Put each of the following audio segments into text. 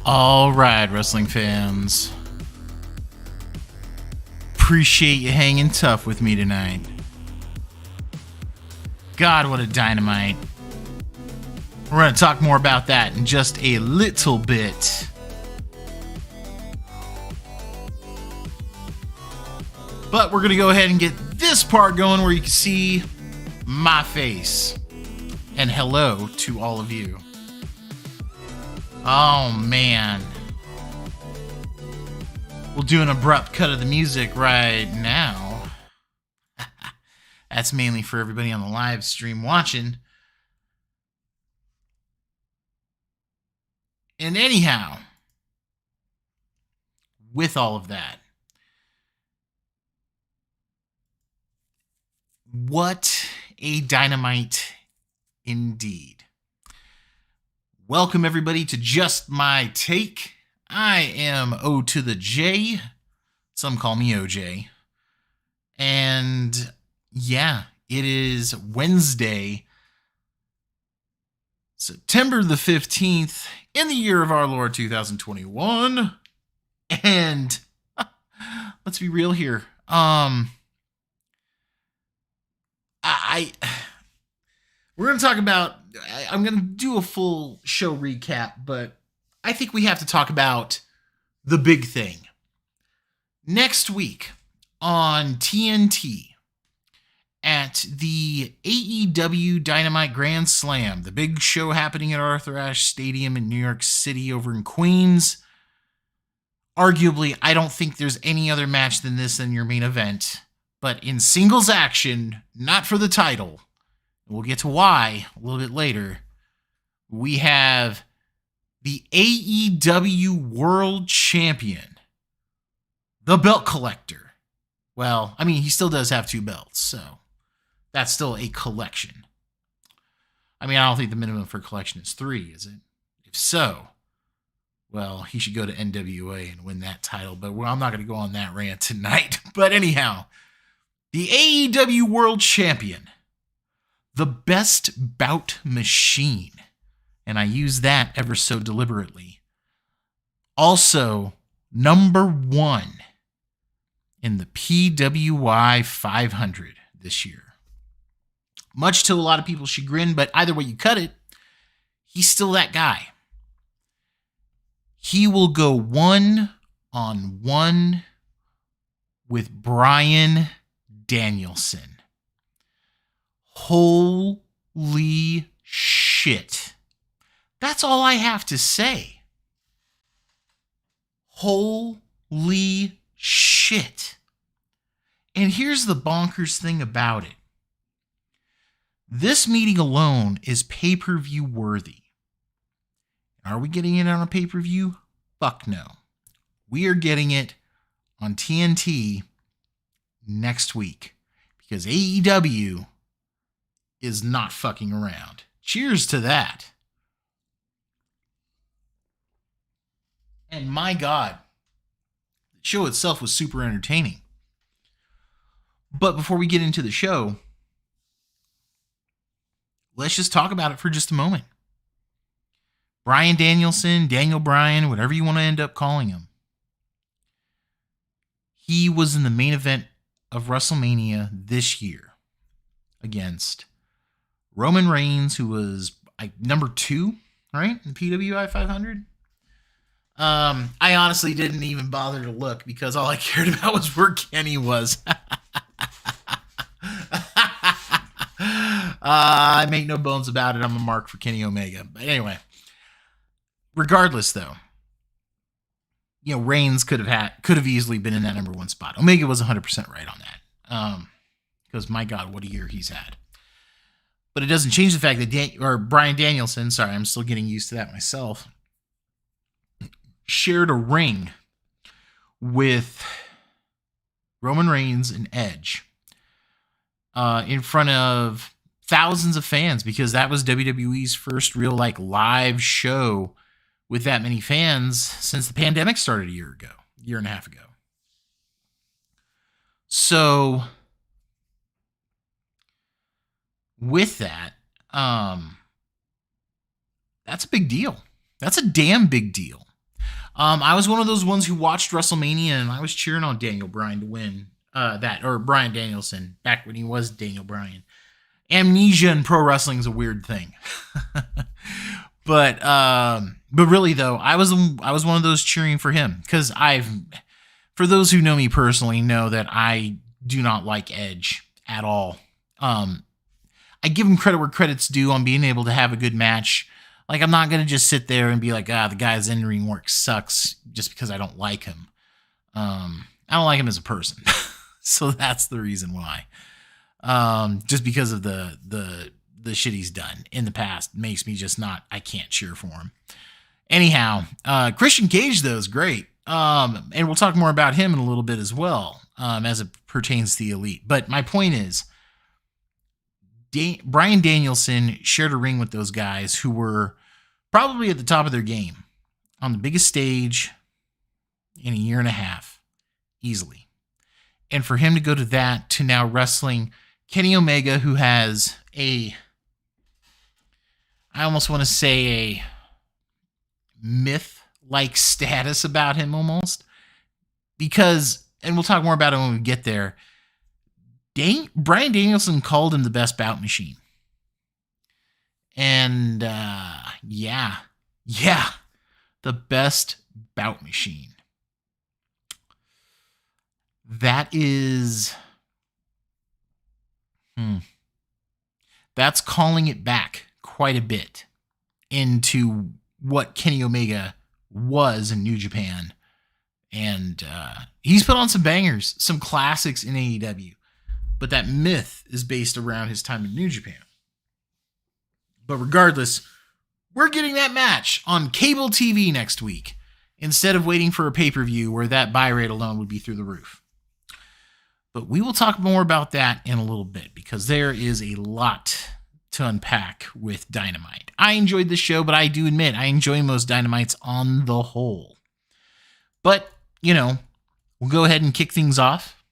All right, wrestling fans. Appreciate you hanging tough with me tonight. God, what a Dynamite. We're going to talk more about that in just a little bit. But we're going to go ahead and get this part going where you can see my face. And hello to all of you. Oh, man. We'll do an abrupt cut of the music right now. That's mainly for everybody on the live stream watching. And anyhow, with all of that, what a Dynamite indeed. Welcome everybody to Just My Take. I am O to the J. Some call me OJ. And yeah, it is Wednesday, September the 15th in the year of our Lord 2021. And let's be real here. We're going to talk about, I'm going to do a full show recap, but I think we have to talk about the big thing. Next week on TNT at the AEW Dynamite Grand Slam, the big show happening at Arthur Ashe Stadium in New York City over in Queens. Arguably, I don't think there's any other match than this in your main event, but in singles action, not for the title. We'll get to why a little bit later. We have the AEW World Champion, the belt collector. Well, I mean, he still does have 2 belts, so that's still a collection. I mean, I don't think the minimum for collection is 3, is it? If so, well, he should go to NWA and win that title, but I'm not going to go on that rant tonight. But anyhow, the AEW World Champion, the best bout machine. And I use that ever so deliberately. Also, number 1 in the PWI 500 this year. Much to a lot of people's chagrin, but either way you cut it, he's still that guy. He will go 1-on-1 with Bryan Danielson. Holy shit. That's all I have to say. Holy shit. And here's the bonkers thing about it. This meeting alone is pay-per-view worthy. Are we getting it on a pay-per-view? Fuck no. We are getting it on TNT next week because AEW is not fucking around. Cheers to that. And my God, the show itself was super entertaining. But before we get into the show, let's just talk about it for just a moment. Bryan Danielson, Daniel Bryan, whatever you want to end up calling him. He was in the main event of WrestleMania this year against Roman Reigns, who was number 2, right? In PWI 500. I honestly didn't even bother to look because all I cared about was where Kenny was. I make no bones about it. I'm a mark for Kenny Omega. But anyway, regardless though, Reigns could have easily been in that number 1 spot. Omega was 100% right on that. Because my God, what a year he's had. But it doesn't change the fact that Bryan Danielson, sorry, I'm still getting used to that myself, shared a ring with Roman Reigns and Edge in front of thousands of fans because that was WWE's first real live show with that many fans since the pandemic started a year and a half ago. So with that, that's a big deal. That's a damn big deal. I was one of those ones who watched WrestleMania, and I was cheering on Daniel Bryan to win or Bryan Danielson, back when he was Daniel Bryan. Amnesia in pro wrestling is a weird thing. But really though, I was one of those cheering for him, because for those who know me personally, know that I do not like Edge at all. I give him credit where credit's due on being able to have a good match. Like, I'm not going to just sit there and be like, the guy's in-ring work sucks just because I don't like him. I don't like him as a person. So that's the reason why. Just because of the shit he's done in the past makes me just not, I can't cheer for him. Anyhow, Christian Cage, though, is great. And we'll talk more about him in a little bit as well, as it pertains to the Elite. But my point is, Bryan Danielson shared a ring with those guys who were probably at the top of their game on the biggest stage in a year and a half, easily. And for him to go to that, to now wrestling Kenny Omega, who has I almost want to say a myth-like status about him almost. Because, and we'll talk more about it when we get there, Bryan Danielson called him the best bout machine. And, yeah, the best bout machine. That is, that's calling it back quite a bit into what Kenny Omega was in New Japan. And he's put on some bangers, some classics in AEW. But that myth is based around his time in New Japan. But regardless, we're getting that match on cable TV next week, instead of waiting for a pay-per-view where that buy rate alone would be through the roof. But we will talk more about that in a little bit, because there is a lot to unpack with Dynamite. I enjoyed the show, but I do admit I enjoy most Dynamites on the whole. But, we'll go ahead and kick things off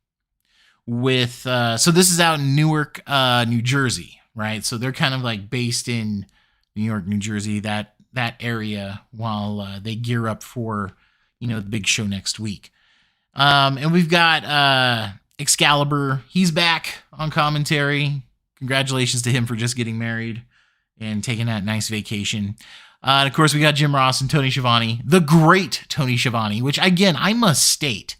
with, so this is out in Newark, New Jersey, right? So they're kind of like based in New York, New Jersey, that area, while they gear up for, the big show next week. And we've got Excalibur. He's back on commentary. Congratulations to him for just getting married and taking that nice vacation. And of course, we got Jim Ross and Tony Schiavone, the great Tony Schiavone, which, again, I must state,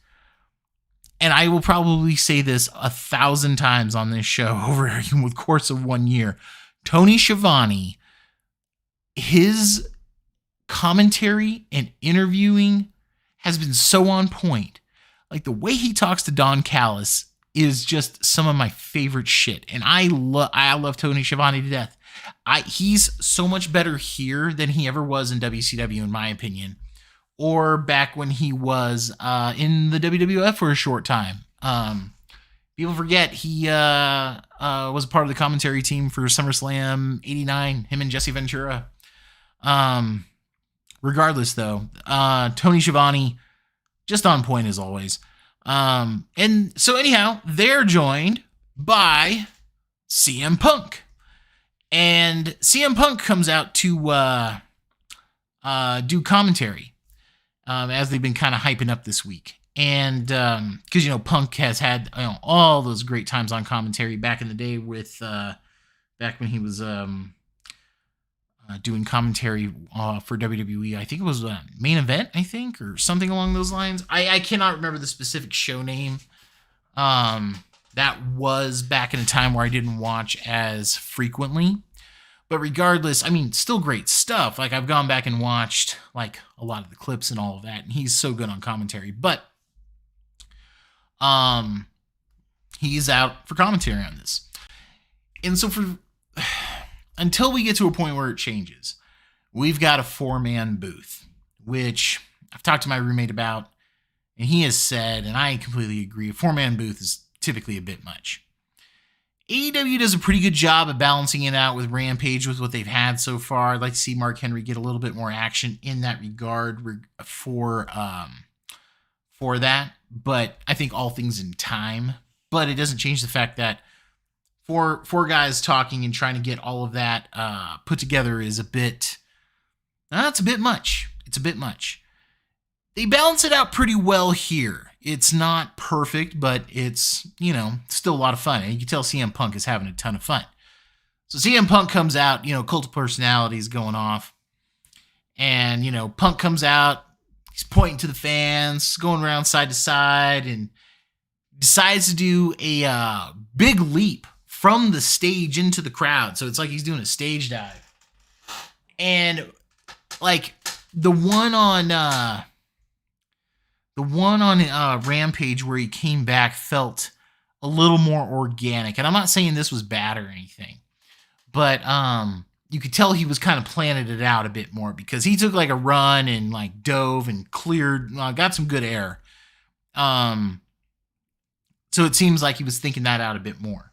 and I will probably say this 1,000 times on this show over the course of 1 year, Tony Schiavone, his commentary and interviewing has been so on point. Like, the way he talks to Don Callis is just some of my favorite shit. And I love Tony Schiavone to death. He's so much better here than he ever was in WCW, in my opinion. Or back when he was in the WWF for a short time. People forget he was a part of the commentary team for SummerSlam 89, him and Jesse Ventura. Regardless, though, Tony Schiavone, just on point as always. And so anyhow, they're joined by CM Punk. And CM Punk comes out to do commentary. As they've been kind of hyping up this week. And because, Punk has had all those great times on commentary back in the day with, back when he was doing commentary for WWE. I think it was Main Event, or something along those lines. I cannot remember the specific show name. That was back in a time where I didn't watch as frequently. But regardless, still great stuff. Like, I've gone back and watched, like, a lot of the clips and all of that, and he's so good on commentary. But he's out for commentary on this. And so until we get to a point where it changes, we've got a 4-man booth, which I've talked to my roommate about, and he has said, and I completely agree, a 4-man booth is typically a bit much. AEW does a pretty good job of balancing it out with Rampage with what they've had so far. I'd like to see Mark Henry get a little bit more action in that regard for that. But I think all things in time. But it doesn't change the fact that four guys talking and trying to get all of that put together is it's a bit much. It's a bit much. They balance it out pretty well here. It's not perfect, but it's, still a lot of fun. And you can tell CM Punk is having a ton of fun. So CM Punk comes out, Cult of Personality is going off. And, Punk comes out, he's pointing to the fans, going around side to side, and decides to do a big leap from the stage into the crowd. So it's like he's doing a stage dive. And, like, the one on Rampage where he came back felt a little more organic. And I'm not saying this was bad or anything, but you could tell he was kind of planning it out a bit more because he took like a run and like dove and cleared, got some good air. So it seems like he was thinking that out a bit more.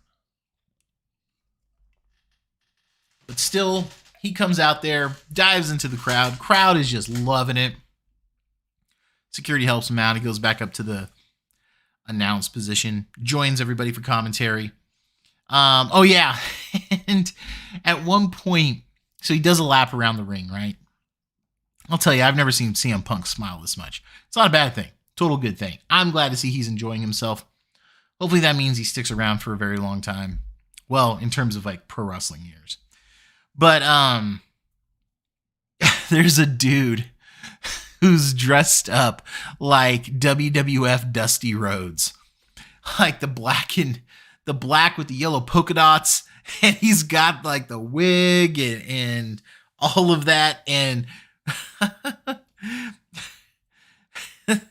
But still, he comes out there, dives into the crowd. Crowd is just loving it. Security helps him out. He goes back up to the announce position, joins everybody for commentary. Oh yeah. And at one point, so he does a lap around the ring, right? I'll tell you, I've never seen CM Punk smile this much. It's not a bad thing. Total good thing. I'm glad to see he's enjoying himself. Hopefully that means he sticks around for a very long time. Well, in terms of like pro wrestling years. But there's a dude who's dressed up like WWF Dusty Rhodes. Like the black with the yellow polka dots. And he's got like the wig and all of that. And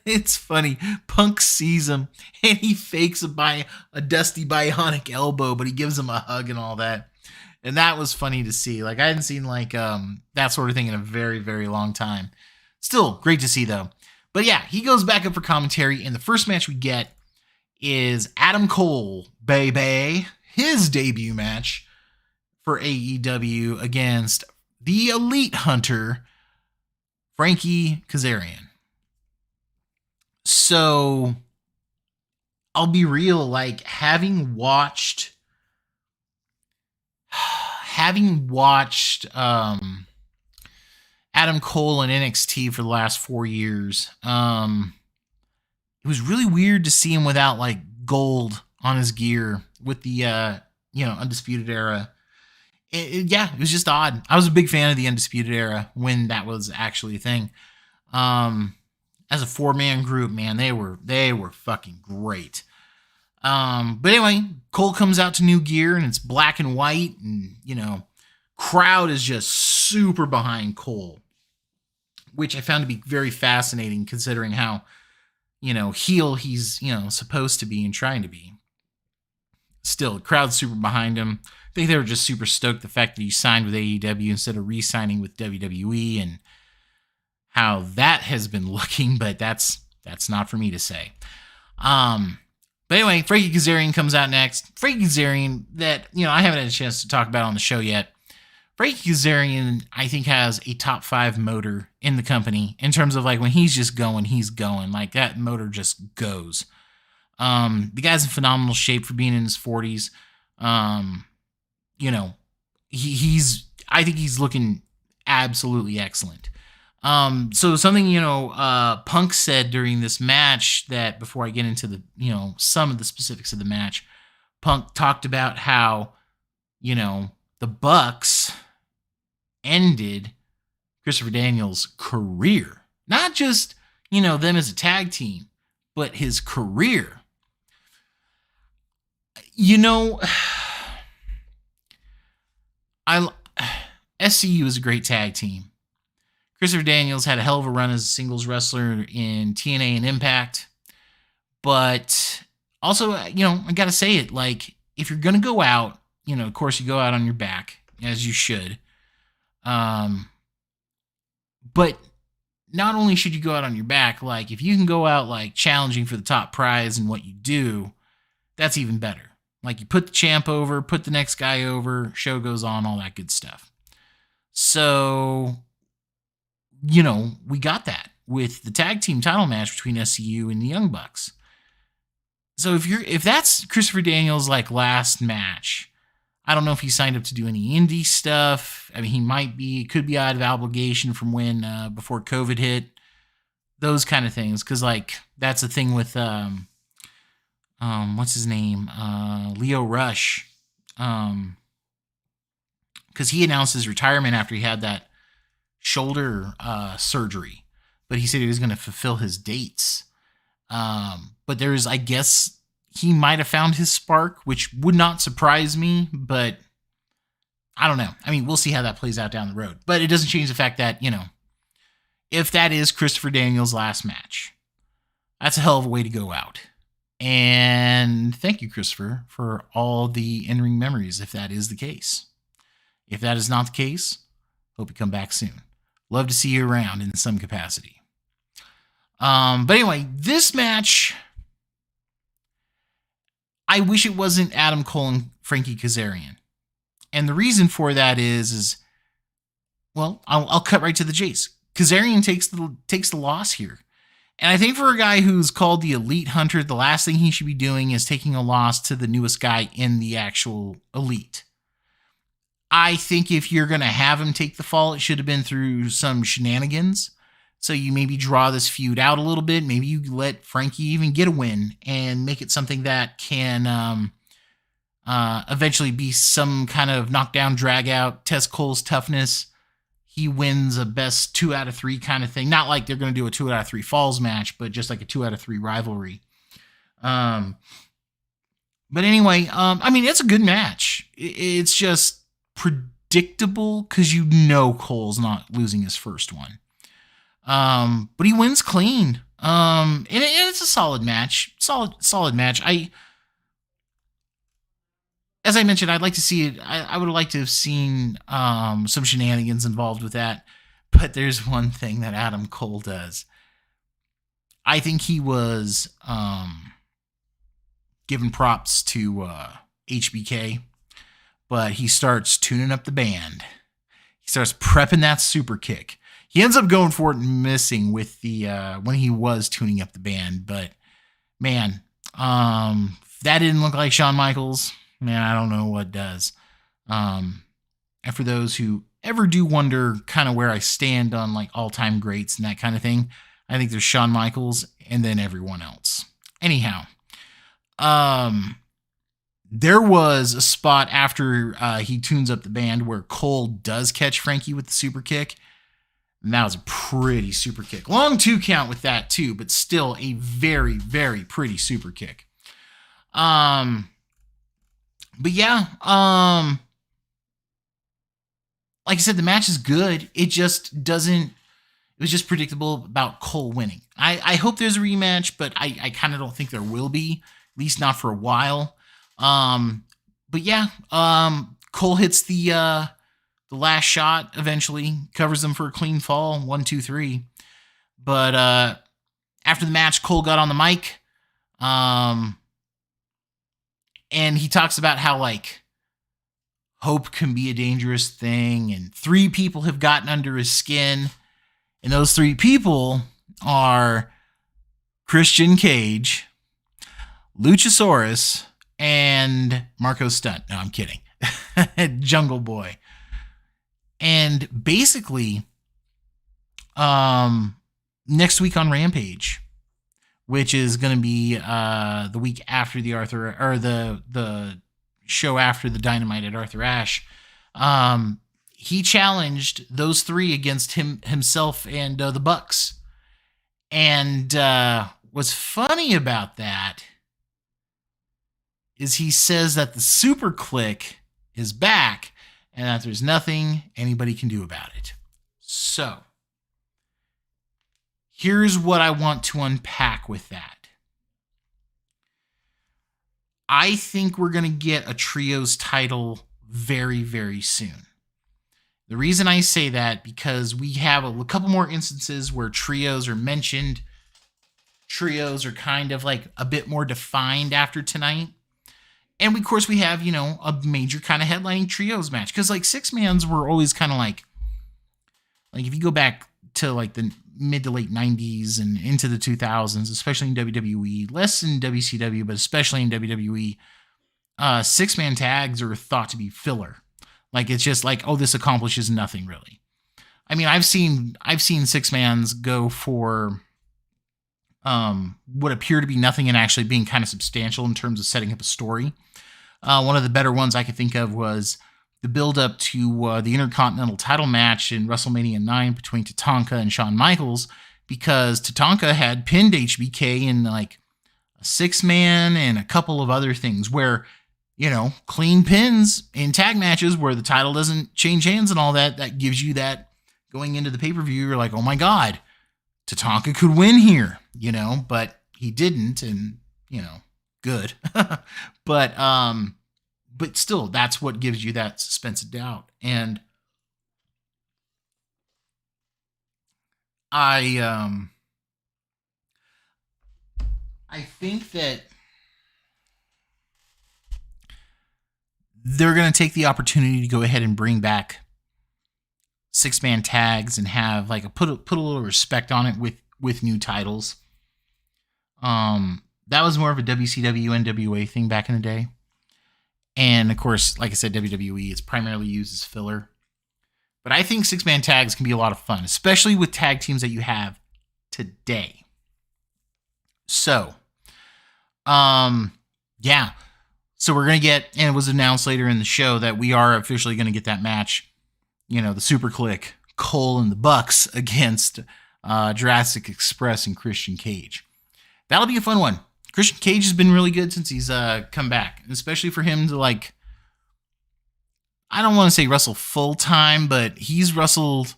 it's funny. Punk sees him and he fakes a Dusty Bionic elbow, but he gives him a hug and all that. And that was funny to see. Like I hadn't seen like that sort of thing in a very, very long time. Still great to see though. But yeah, he goes back up for commentary, and the first match we get is Adam Cole, baby, his debut match for AEW against the Elite Hunter, Frankie Kazarian. So I'll be real, like having watched Adam Cole in NXT for the last 4 years, it was really weird to see him without like gold on his gear with the Undisputed Era. It was just odd. I was a big fan of the Undisputed Era when that was actually a thing. As a 4-man group, man, they were fucking great. But anyway, Cole comes out to new gear and it's black and white, and crowd is just super behind Cole, which I found to be very fascinating considering how heel he's supposed to be and trying to be. Still, the crowd's super behind him. I think they were just super stoked the fact that he signed with AEW instead of re-signing with WWE, and how that has been looking, but that's not for me to say. But anyway, Frankie Kazarian comes out next. Frankie Kazarian, that I haven't had a chance to talk about on the show yet. Frankie Kazarian, I think, has a top 5 motor in the company in terms of like when he's just going, he's going. Like that motor just goes. The guy's in phenomenal shape for being in his 40s. I think he's looking absolutely excellent. So something, Punk said during this match, that before I get into the, some of the specifics of the match, Punk talked about how, the Bucks ended Christopher Daniels' career. Not just, them as a tag team, but his career. SCU is a great tag team. Christopher Daniels had a hell of a run as a singles wrestler in TNA and Impact. But also, I got to say it, like, if you're going to go out, of course you go out on your back, as you should. But not only should you go out on your back, like, if you can go out, like, challenging for the top prize in what you do, that's even better. Like, you put the champ over, put the next guy over, show goes on, all that good stuff. So, we got that with the tag team title match between SCU and the Young Bucks. So if that's Christopher Daniels' like last match, I don't know if he signed up to do any indie stuff. I mean, he could be out of obligation from when before COVID hit. those kind of things. Because, like, that's the thing with, what's his name? Leo Rush. Because he announced his retirement after he had that shoulder surgery. But he said he was going to fulfill his dates. But there's, I guess, he might have found his spark, which would not surprise me, but I don't know. I mean, we'll see how that plays out down the road. But it doesn't change the fact that, if that is Christopher Daniels' last match, that's a hell of a way to go out. And thank you, Christopher, for all the in-ring memories, if that is the case. If that is not the case, hope you come back soon. Love to see you around in some capacity. But anyway, this match, I wish it wasn't Adam Cole and Frankie Kazarian. And the reason for that is well, I'll cut right to the chase. Kazarian takes the loss here. And I think for a guy who's called the Elite Hunter, the last thing he should be doing is taking a loss to the newest guy in the actual Elite. I think if you're going to have him take the fall, it should have been through some shenanigans. So you maybe draw this feud out a little bit. Maybe you let Frankie even get a win and make it something that can eventually be some kind of knockdown, drag out, test Cole's toughness. He wins a best 2 out of 3 kind of thing. Not like they're going to do a 2 out of 3 falls match, but just like a 2 out of 3 rivalry. But anyway, I mean, it's a good match. It's just predictable because Cole's not losing his first one. But he wins clean. And it's a solid match. Solid match. As I mentioned, I'd like to see it. I would have liked to have seen some shenanigans involved with that. But there's one thing that Adam Cole does. I think he was giving props to HBK, but he starts tuning up the band. He starts prepping that super kick. He ends up going for it and missing with the when he was tuning up the band. But man, that didn't look like Shawn Michaels. Man, I don't know what does. And for those who ever do wonder kind of where I stand on like all-time greats and that kind of thing, I think there's Shawn Michaels and then everyone else. Anyhow, there was a spot after he tunes up the band where Cole does catch Frankie with the super kick. And that was a pretty super kick. Long 2 count with that too, but still a very, very pretty super kick. But yeah, like I said, the match is good. It just doesn't, it was just predictable about Cole winning. I hope there's a rematch, but I kind of don't think there will be, at least not for a while. But yeah, Cole hits the last shot eventually, covers them for a clean fall, 1, 2, 3. But after the match, Cole got on the mic. And he talks about how, like, hope can be a dangerous thing. And 3 people have gotten under his skin. And those 3 people are Christian Cage, Luchasaurus, and Marco Stunt. No, I'm kidding. Jungle Boy. And basically, next week on Rampage, which is going to be the week after the the show after the Dynamite at Arthur Ashe. He challenged those 3 against himself and the Bucks. And what's funny about that is he says that the Super Click is back and that there's nothing anybody can do about it. So here's what I want to unpack with that. I think we're going to get a trios title very, very soon. The reason I say that, because we have a couple more instances where trios are mentioned. Trios are kind of like a bit more defined after tonight. And of course we have, a major kind of headlining trios match. Because like 6-mans were always kind of like if you go back to like the mid to late 90s and into the 2000s, especially in WWE, less in WCW, but especially in WWE, 6-man tags are thought to be filler. Like, it's just like, oh, this accomplishes nothing really. I mean, I've seen 6-mans go for what appear to be nothing and actually being kind of substantial in terms of setting up a story. One of the better ones I could think of was the build up to the Intercontinental title match in WrestleMania 9 between Tatanka and Shawn Michaels, because Tatanka had pinned HBK in like a 6-man and a couple of other things where, clean pins in tag matches where the title doesn't change hands and all that, that gives you that going into the pay-per-view. You're like, oh my God, Tatanka could win here, but he didn't. And, good. But still, that's what gives you that suspense of doubt. And I think that they're going to take the opportunity to go ahead and bring back 6-man tags and have like put a little respect on it with new titles. That was more of a WCW NWA thing back in the day. And of course, like I said, WWE is primarily used as filler. But I think 6-man tags can be a lot of fun, especially with tag teams that you have today. So, yeah. So we're going to get, and it was announced later in the show that we are officially going to get that match, the Super Click, Cole and the Bucks against Jurassic Express and Christian Cage. That'll be a fun one. Christian Cage has been really good since he's come back, especially for him to I don't want to say wrestle full time, but he's wrestled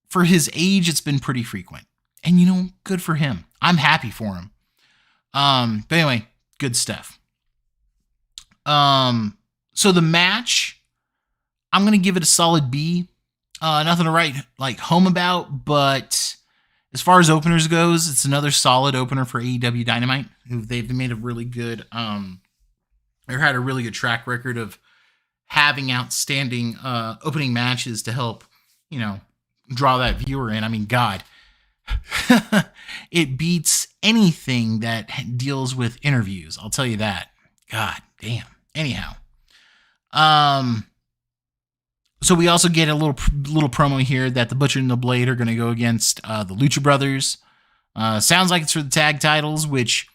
for his age. It's been pretty frequent, and good for him. I'm happy for him. But anyway, good stuff. So the match, I'm going to give it a solid B. Nothing to write home about, but as far as openers goes, it's another solid opener for AEW Dynamite, who they've made a really good, or had a really good track record of having outstanding opening matches to help, draw that viewer in. I mean, God, it beats anything that deals with interviews. I'll tell you that. God damn. Anyhow, so we also get a little promo here that the Butcher and the Blade are going to go against the Lucha Brothers. Sounds like it's for the tag titles, which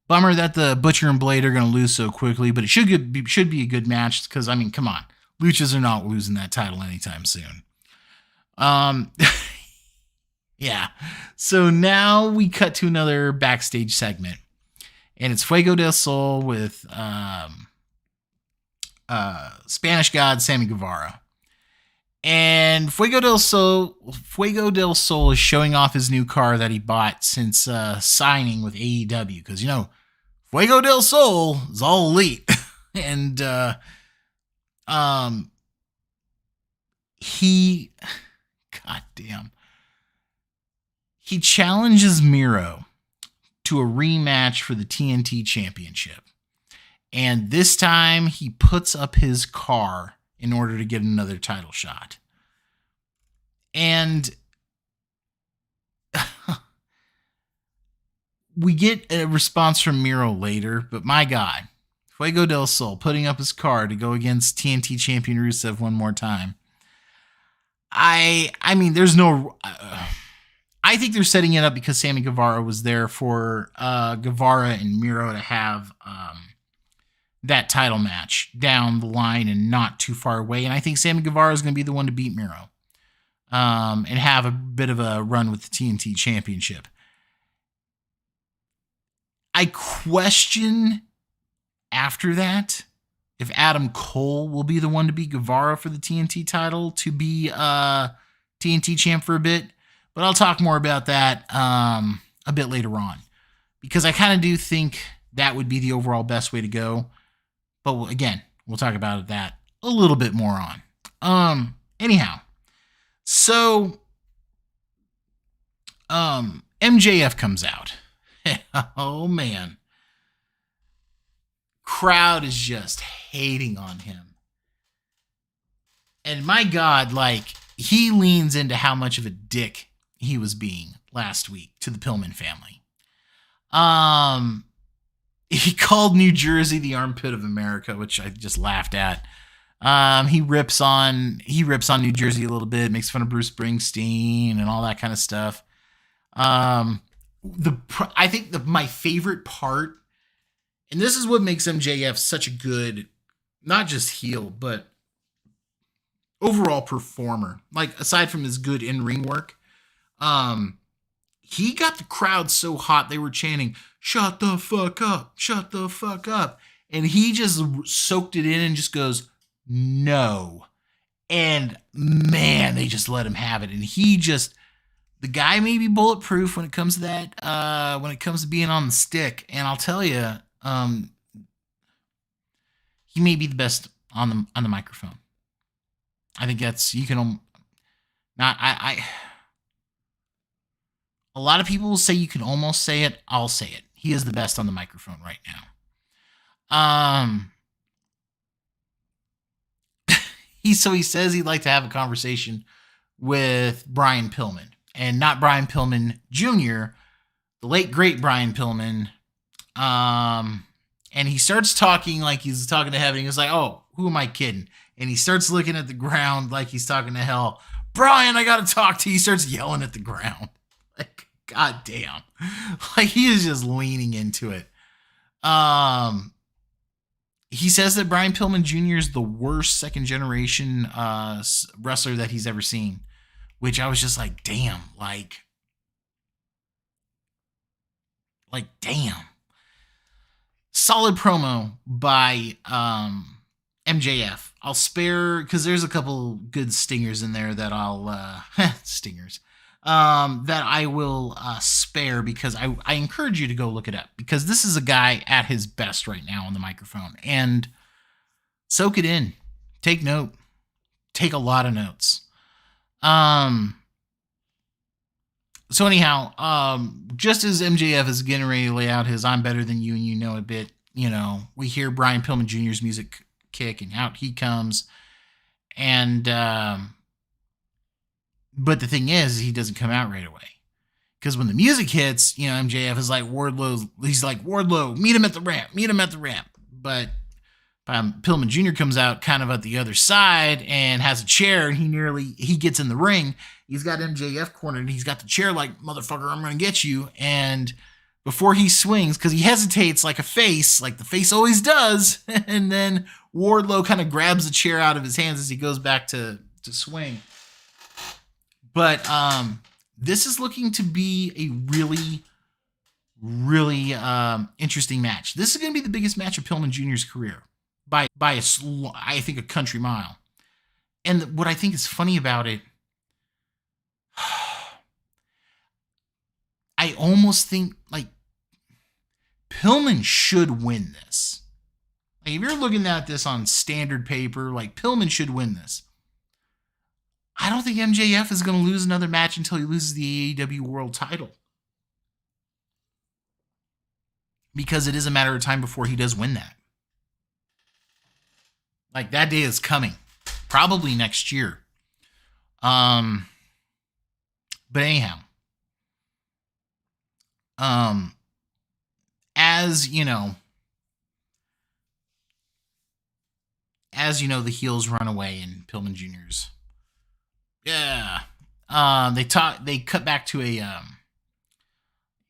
bummer that the Butcher and Blade are going to lose so quickly, but it should be a good match because, I mean, come on. Luchas are not losing that title anytime soon. Yeah. So now we cut to another backstage segment, and it's Fuego del Sol with Spanish God Sammy Guevara. And Fuego del Sol is showing off his new car that he bought since signing with AEW. Because, Fuego del Sol is all elite. And he challenges Miro to a rematch for the TNT Championship. And this time he puts up his car in order to get another title shot. And we get a response from Miro later, but my God, Fuego del Sol putting up his car to go against TNT champion Rusev one more time. I mean, there's no... I think they're setting it up because Sammy Guevara was there for Guevara and Miro to have that title match down the line and not too far away. And I think Sammy Guevara is going to be the one to beat Miro and have a bit of a run with the TNT Championship. I question after that if Adam Cole will be the one to beat Guevara for the TNT title to be TNT champ for a bit. But I'll talk more about that a bit later on, because I kind of do think that would be the overall best way to go. But again, we'll talk about that a little bit more on. Anyhow, so MJF comes out. Oh man, crowd is just hating on him, and my God, he leans into how much of a dick he was being last week to the Pillman family. He called New Jersey the armpit of America, which I just laughed at. He rips on New Jersey a little bit, makes fun of Bruce Springsteen and all that kind of stuff. I think my favorite part, and this is what makes MJF such a good, not just heel, but overall performer. Like aside from his good in-ring work, he got the crowd so hot they were chanting, "Shut the fuck up, shut the fuck up," and he just soaked it in and just goes, "No." And man, they just let him have it. And the guy may be bulletproof when it comes to that, when it comes to being on the stick. And I'll tell you, he may be the best on the microphone. I think you can not, a lot of people will say you can almost say it. I'll say it. He is the best on the microphone right now. He says he'd like to have a conversation with Brian Pillman, and not Brian Pillman Jr., the late great Brian Pillman. And he starts talking like he's talking to heaven. He was like, "Oh, who am I kidding?" And he starts looking at the ground like he's talking to hell. "Brian, I gotta talk to you." He starts yelling at the ground. Like, god damn. Like, he is just leaning into it. He says that Brian Pillman Jr. is the worst second generation wrestler that he's ever seen, which I was just like, damn, like damn. Solid promo by MJF. I'll spare, because there's a couple good stingers in there that I'll stingers that I will spare, because I encourage you to go look it up, because this is a guy at his best right now on the microphone. And soak it in. Take note. Take a lot of notes. So anyhow, just as MJF is getting ready to lay out his "I'm better than you and you know it" bit, we hear Brian Pillman Jr.'s music kick, and out he comes. And but the thing is, he doesn't come out right away, because when the music hits, MJF is like Wardlow. He's like, "Wardlow, meet him at the ramp. Meet him at the ramp." But Pillman Jr. comes out kind of at the other side and has a chair, and he gets in the ring. He's got MJF cornered, and he's got the chair like, "Motherfucker, I'm going to get you." And before he swings, because he hesitates like the face always does, and then Wardlow kind of grabs the chair out of his hands as he goes back to swing. But this is looking to be a really, really interesting match. This is going to be the biggest match of Pillman Jr.'s career by I think a country mile. And what I think is funny about it, I almost think like Pillman should win this. Like, if you're looking at this on standard paper, like, Pillman should win this. I don't think MJF is going to lose another match until he loses the AEW World Title, because it is a matter of time before he does win that. Like, that day is coming, probably next year. But anyhow, as you know, the heels run away in Pillman Jr.'s. Yeah. They cut back to a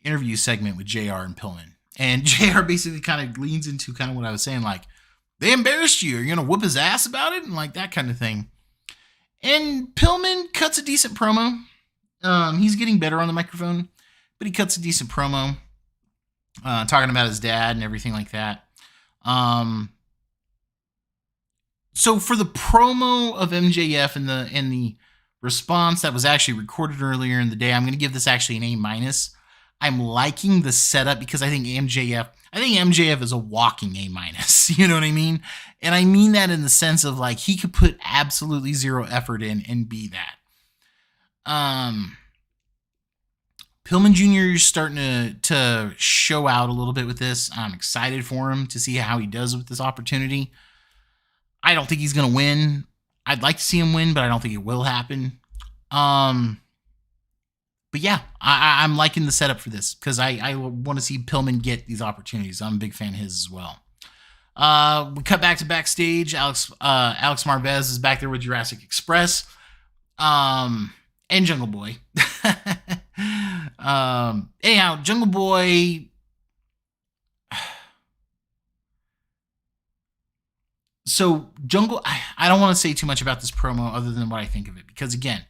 interview segment with JR and Pillman. And JR basically kind of leans into kind of what I was saying, like, "They embarrassed you. You're going to whoop his ass about it?" And like that kind of thing. And Pillman cuts a decent promo. He's getting better on the microphone, but he cuts a decent promo, talking about his dad and everything like that. So for the promo of MJF and the response that was actually recorded earlier in the day, I'm going to give this actually an A-. I'm liking the setup, because I think MJF is a walking A-. You know what I mean? And I mean that in the sense of, like, he could put absolutely zero effort in and be that. Pillman Jr. is starting to show out a little bit with this. I'm excited for him to see how he does with this opportunity. I don't think he's going to win. I'd like to see him win, but I don't think it will happen. But yeah, I'm liking the setup for this, because I want to see Pillman get these opportunities. I'm a big fan of his as well. We cut back to backstage. Alex Marvez is back there with Jurassic Express, and Jungle Boy. Anyhow, Jungle Boy. So Jungle, I don't want to say too much about this promo other than what I think of it, because again,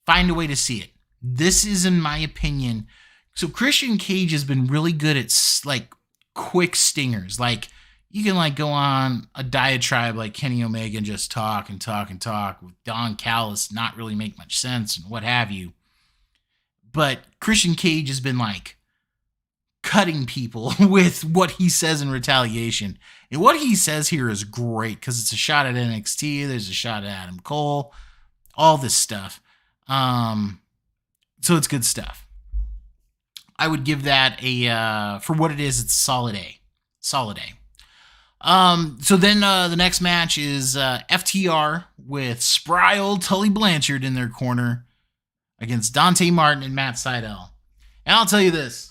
find a way to see it. This is, in my opinion, so Christian Cage has been really good at like quick stingers. Like you can like go on a diatribe like Kenny Omega and just talk and talk and talk with Don Callis, not really make much sense and what have you. But Christian Cage has been like cutting people with what he says in Retaliation. And what he says here is great because it's a shot at NXT. There's a shot at Adam Cole, all this stuff. So it's good stuff. I would give that for what it is, it's solid A. Solid A. So then the next match is FTR with spry old Tully Blanchard in their corner against Dante Martin and Matt Sydal. And I'll tell you this.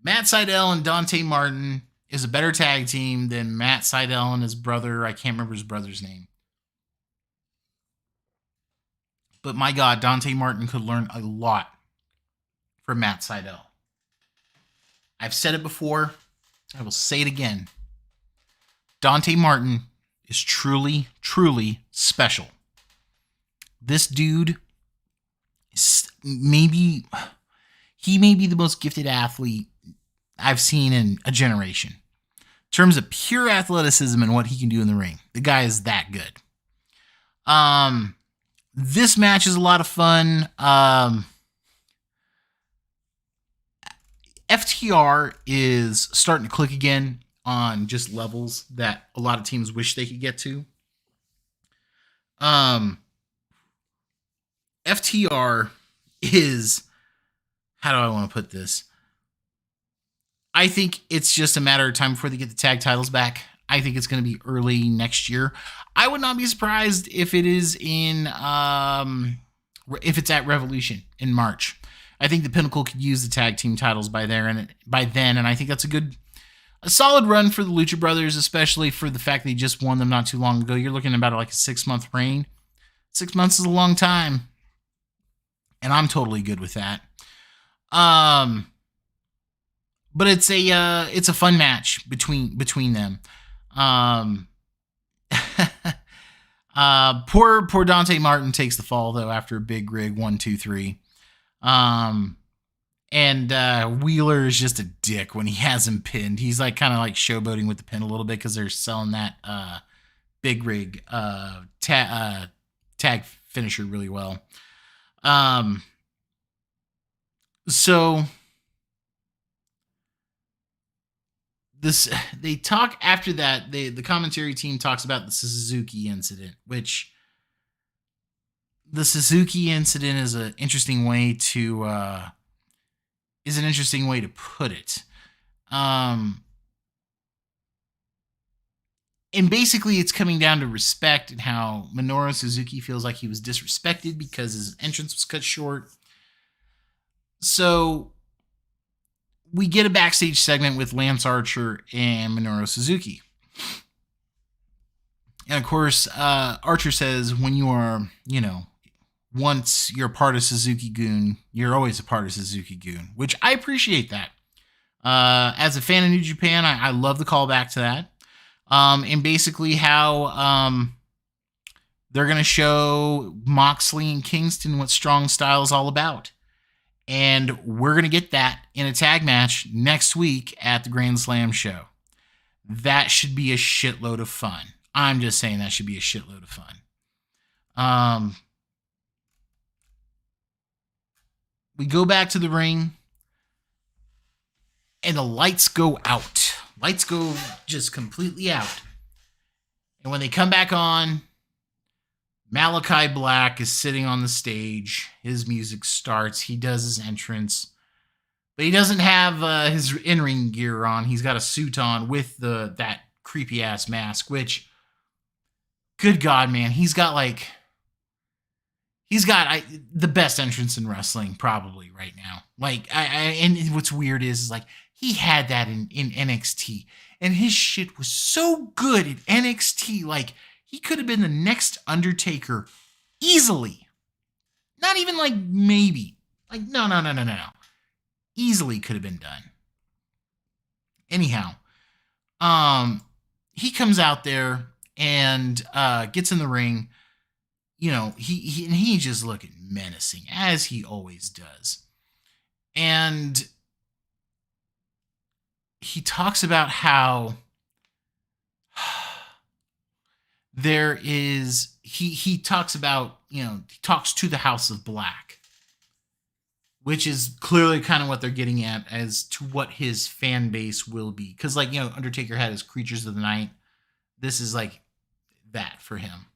Matt Sydal and Dante Martin is a better tag team than Matt Sydal and his brother. I can't remember his brother's name. But my God, Dante Martin could learn a lot from Matt Sydal. I've said it before. I will say it again. Dante Martin is truly, truly special. This dude is he may be the most gifted athlete I've seen in a generation. In terms of pure athleticism and what he can do in the ring, the guy is that good. This match is a lot of fun. FTR is starting to click again on just levels that a lot of teams wish they could get to. FTR is, how do I want to put this? I think it's just a matter of time before they get the tag titles back. I think it's going to be early next year. I would not be surprised if it is if it's at Revolution in March. I think the Pinnacle could use the tag team titles by then, and I think that's a solid run for the Lucha Brothers, especially for the fact they just won them not too long ago. You're looking about like a 6-month reign. 6 months is a long time, and I'm totally good with that. But it's a fun match between them. Poor Dante Martin takes the fall though after a big rig 1, 2, 3. And Wheeler is just a dick when he has him pinned. He's like kind of like showboating with the pin a little bit because they're selling that big rig tag finisher really well. So they talk after that. The commentary team talks about the Suzuki Incident, which the Suzuki Incident is an interesting way to put it. And basically, it's coming down to respect and how Minoru Suzuki feels like he was disrespected because his entrance was cut short. So we get a backstage segment with Lance Archer and Minoru Suzuki. And of course, Archer says, when you are, once you're a part of Suzuki Gun, you're always a part of Suzuki Gun, which I appreciate that. As a fan of New Japan, I love the callback to that. And basically how they're going to show Moxley and Kingston what strong style is all about. And we're going to get that in a tag match next week at the Grand Slam show. That should be a shitload of fun. I'm just saying that should be a shitload of fun. We go back to the ring, and the lights go out. Lights go just completely out. And when they come back on, Malachi Black is sitting on the stage. His music starts. He does his entrance. But he doesn't have his in-ring gear on. He's got a suit on with that creepy-ass mask, which, good God, man, he's got the best entrance in wrestling probably right now. And what's weird is like he had that in NXT, and his shit was so good at NXT. Like he could have been the next Undertaker easily. Not even like maybe. Like, no. Easily could have been done. Anyhow, he comes out there and gets in the ring. You know, he's just looking menacing, as he always does. And he talks about how there is he talks about, you know, he talks to the House of Black, which is clearly kind of what they're getting at as to what his fan base will be. Because, like, you know, Undertaker had his Creatures of the Night. This is like that for him.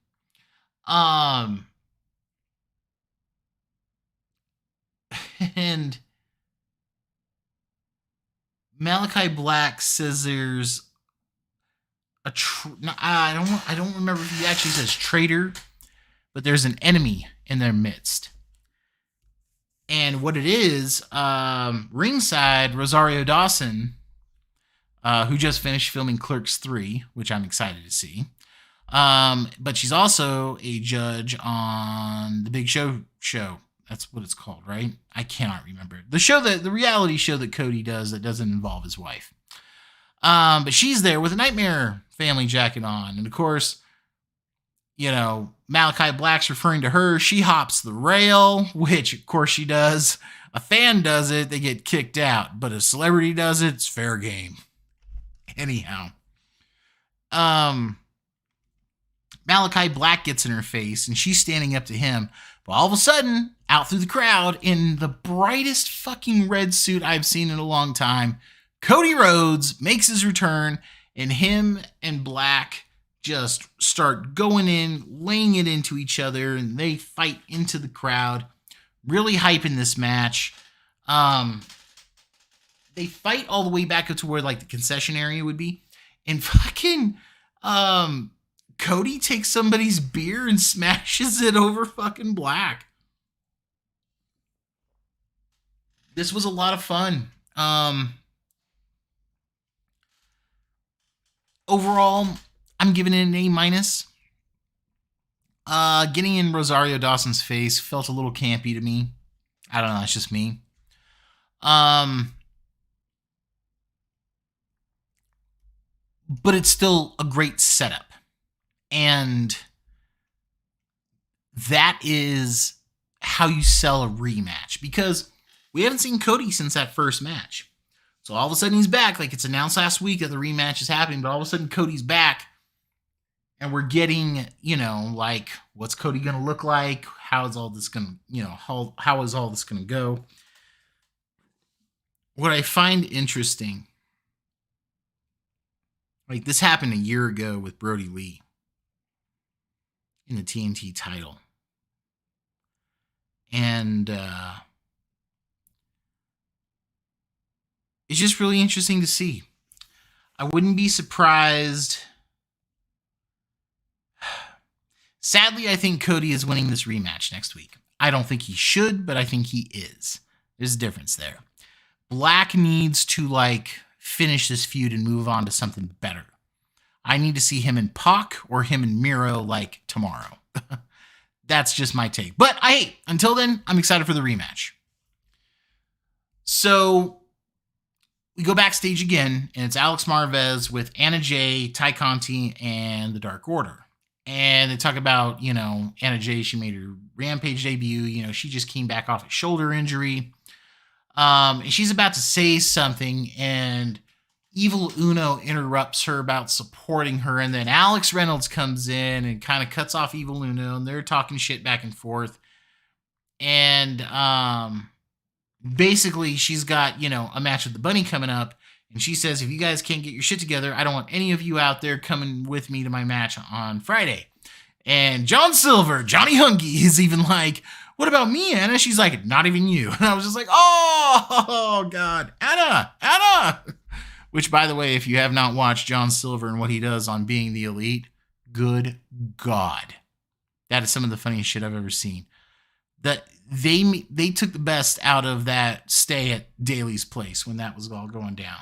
And Malachi Black says there's I don't remember if he actually says traitor, but there's an enemy in their midst. And what it is, ringside, Rosario Dawson, who just finished filming Clerks 3, which I'm excited to see. But she's also a judge on the Big Show. That's what it's called, right? I cannot remember. The reality show that Cody does that doesn't involve his wife. But she's there with a Nightmare Family jacket on. And of course, you know, Malachi Black's referring to her. She hops the rail, which of course she does. A fan does it, they get kicked out. But a celebrity does it, it's fair game. Anyhow. Malachi Black gets in her face and she's standing up to him. But all of a sudden, out through the crowd, in the brightest fucking red suit I've seen in a long time, Cody Rhodes makes his return, and him and Black just start going in, laying it into each other, and they fight into the crowd. Really hyping this match. They fight all the way back up to where, like, the concession area would be. And fucking Cody takes somebody's beer and smashes it over fucking Black. This was a lot of fun. Overall, I'm giving it an A-. Getting in Rosario Dawson's face felt a little campy to me. I don't know, it's just me. But it's still a great setup. And that is how you sell a rematch. Because we haven't seen Cody since that first match. So all of a sudden he's back. Like, it's announced last week that the rematch is happening. But all of a sudden Cody's back. And we're getting, you know, like, what's Cody going to look like? How is all this going to, you know, how is all this going to go? What I find interesting, like, this happened a year ago with Brody Lee in the TNT title. And it's just really interesting to see. I wouldn't be surprised. Sadly, I think Cody is winning this rematch next week. I don't think he should, but I think he is. There's a difference there. Black needs to, like, finish this feud and move on to something better. I need to see him in Pac or him in Miro, like, tomorrow. That's just my take. But until then, I'm excited for the rematch. So we go backstage again, and it's Alex Marvez with Anna Jay, Ty Conti, and the Dark Order. And they talk about, you know, Anna Jay, she made her Rampage debut. You know, she just came back off a shoulder injury. And she's about to say something, and Evil Uno interrupts her about supporting her. And then Alex Reynolds comes in and kind of cuts off Evil Uno, and they're talking shit back and forth. And basically, she's got, you know, a match with the Bunny coming up. And she says, if you guys can't get your shit together, I don't want any of you out there coming with me to my match on Friday. And John Silver, Johnny Hungy, is even like, what about me, Anna? She's like, not even you. And I was just like, oh God, Anna. Which, by the way, if you have not watched John Silver and what he does on Being the Elite, good God. That is some of the funniest shit I've ever seen. That they took the best out of that stay at Daly's place when that was all going down.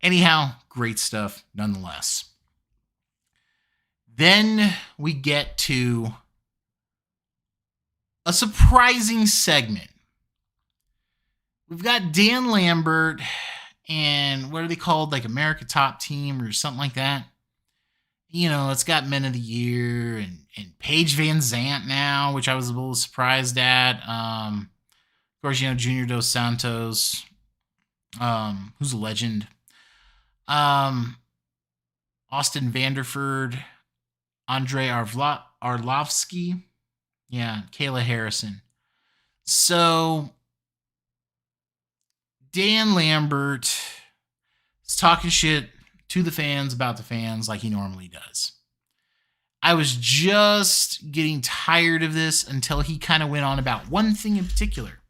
Anyhow, great stuff nonetheless. Then we get to a surprising segment we've got Dan Lambert and what are they called? Like America Top Team or something like that. You know, it's got Men of the Year and Paige Van Zant now, which I was a little surprised at. Of course, you know, Junior Dos Santos, who's a legend. Austin Vanderford, Andre Arlovsky, yeah, Kayla Harrison. So Dan Lambert is talking shit to the fans about the fans like he normally does. I was just getting tired of this until he kind of went on about one thing in particular.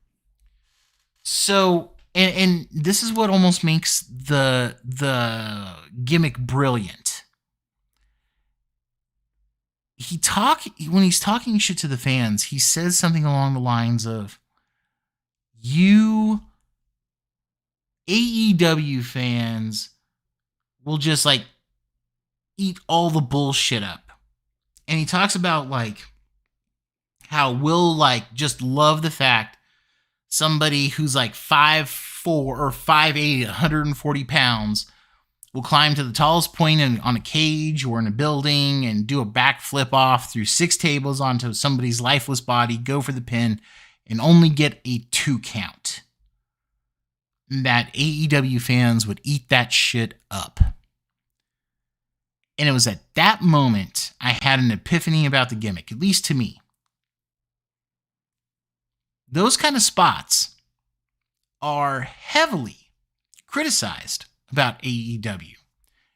So, and this is what almost makes the gimmick brilliant. When he's talking shit to the fans, he says something along the lines of, "You AEW fans will just like eat all the bullshit up." And he talks about like how we'll like just love the fact somebody who's like 5'4" or 5'8", 140 pounds will climb to the tallest point on a cage or in a building and do a backflip off through 6 tables onto somebody's lifeless body, go for the pin, and only get a 2 count. That AEW fans would eat that shit up. And it was at that moment I had an epiphany about the gimmick, at least to me. Those kind of spots are heavily criticized about AEW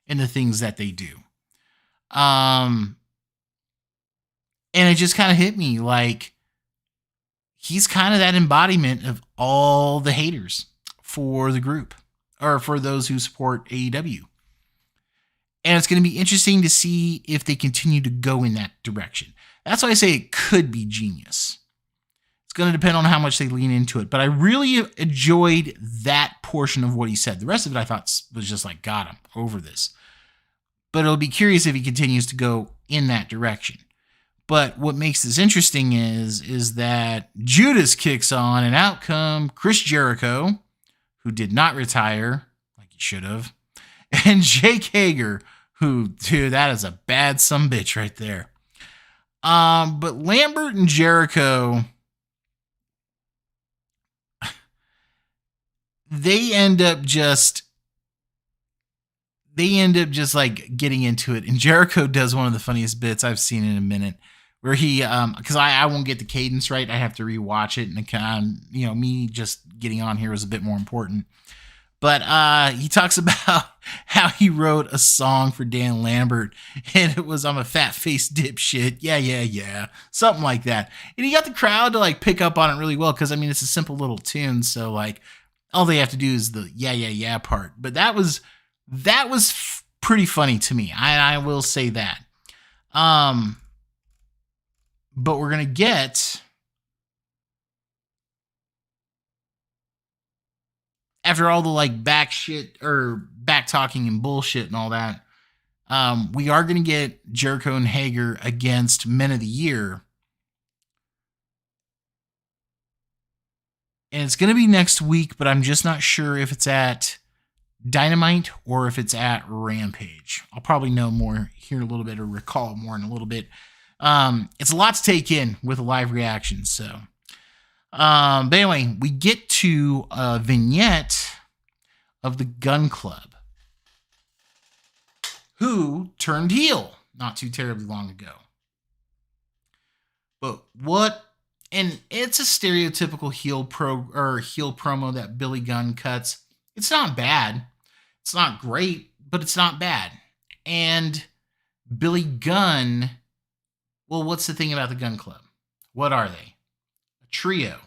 and the things that they do. And it just kind of hit me like he's kind of that embodiment of all the haters for the group or for those who support AEW. And it's going to be interesting to see if they continue to go in that direction. That's why I say it could be genius. It's going to depend on how much they lean into it. But I really enjoyed that portion of what he said. The rest of it I thought was just like, God, I'm over this. But it'll be curious if he continues to go in that direction. But what makes this interesting is that Judas kicks on and out come Chris Jericho, who did not retire like he should have, and Jake Hager, who, dude, that is a bad sumbitch right there. But Lambert and Jericho, they end up just like getting into it. And Jericho does one of the funniest bits I've seen in a minute, where he, because I won't get the cadence right, I have to rewatch it, and me just getting on here was a bit more important. But he talks about how he wrote a song for Dan Lambert, and it was, "I'm a fat-faced dipshit, yeah, something like that." And he got the crowd to like pick up on it really well, because I mean it's a simple little tune, so like all they have to do is the yeah part. But that was pretty funny to me. I will say that. But we're gonna get, after all the like back talking and bullshit and all that, we are gonna get Jericho and Hager against Men of the Year. And it's gonna be next week, but I'm just not sure if it's at Dynamite or if it's at Rampage. I'll probably know more here in a little bit, or recall more in a little bit. It's a lot to take in with a live reaction, so. But anyway, we get to a vignette of the Gun Club, who turned heel not too terribly long ago. But and it's a stereotypical heel promo that Billy Gunn cuts. It's not bad. It's not great, but it's not bad. And Billy Gunn, well, what's the thing about the Gun Club? What are they? A trio.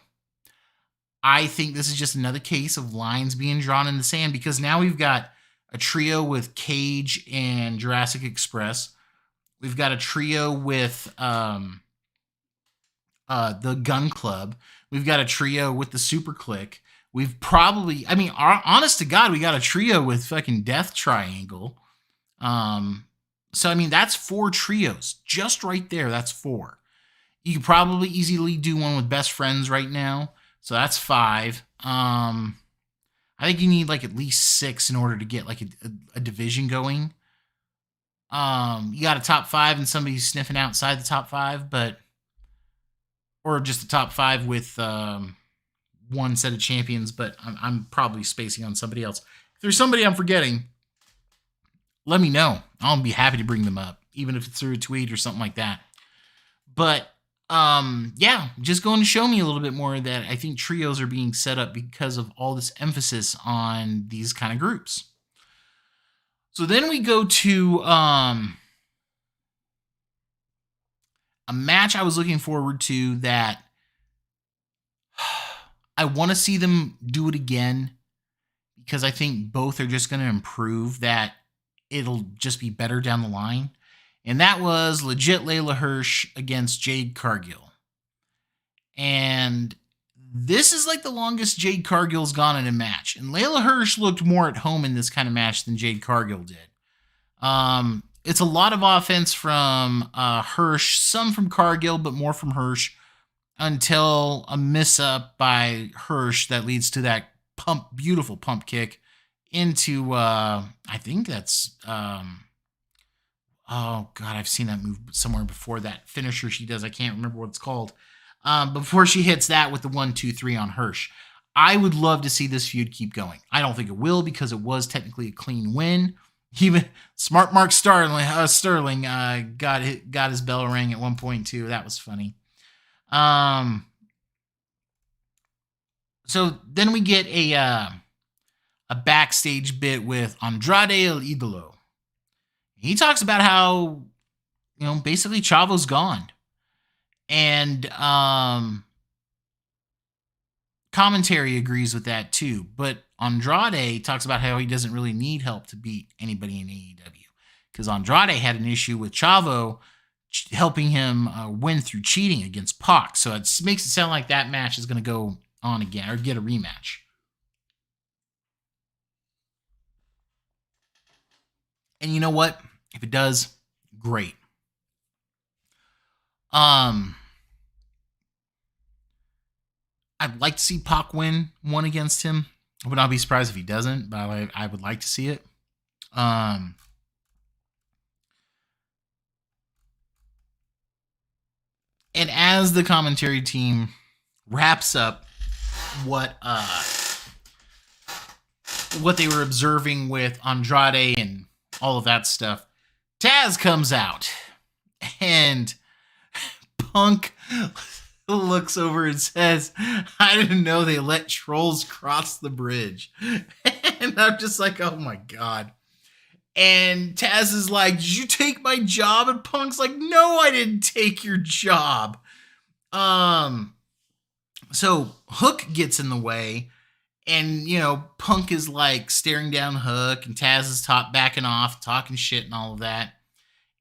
I think this is just another case of lines being drawn in the sand, because now we've got a trio with Cage and Jurassic Express. We've got a trio with the Gun Club. We've got a trio with the Super Click. We've probably, honest to God, we got a trio with fucking Death Triangle. So, that's 4 trios. Just right there, that's 4. You could probably easily do one with Best Friends right now. So that's 5. I think you need like at least 6 in order to get like a division going. You got a top 5 and somebody sniffing outside the top 5, but or just the top 5 with one set of champions, but I'm probably spacing on somebody else. If there's somebody I'm forgetting, let me know. I'll be happy to bring them up, even if it's through a tweet or something like that. But yeah, just going to show me a little bit more that I think trios are being set up because of all this emphasis on these kind of groups. So then we go to a match I was looking forward to that I want to see them do it again because I think both are just going to improve that it'll just be better down the line. And that was legit Layla Hirsch against Jade Cargill. And this is like the longest Jade Cargill's gone in a match. And Layla Hirsch looked more at home in this kind of match than Jade Cargill did. It's a lot of offense from Hirsch, some from Cargill, but more from Hirsch, until a miss up by Hirsch that leads to that beautiful pump kick into, I think that's, oh God, I've seen that move somewhere before. That finisher she does, I can't remember what it's called. Before she hits that with the 1, 2, 3 on Hirsch. I would love to see this feud keep going. I don't think it will because it was technically a clean win. Even smart Mark Sterling got his bell rang at one point too. That was funny. So then we get a backstage bit with Andrade El Idolo. He talks about how, basically Chavo's gone. And commentary agrees with that too. But Andrade talks about how he doesn't really need help to beat anybody in AEW. Because Andrade had an issue with Chavo helping him win through cheating against Pac. So it makes it sound like that match is going to go on again or get a rematch. And you know what? If it does, great. I'd like to see Pac win one against him. I would not be surprised if he doesn't, but I would like to see it. And as the commentary team wraps up what they were observing with Andrade and all of that stuff, Taz comes out and Punk looks over and says, "I didn't know they let trolls cross the bridge." And I'm just like, oh my God. And Taz is like, "Did you take my job?" And Punk's like, "No, I didn't take your job." So Hook gets in the way, and Punk is like staring down Hook, and Taz is backing off, talking shit and all of that.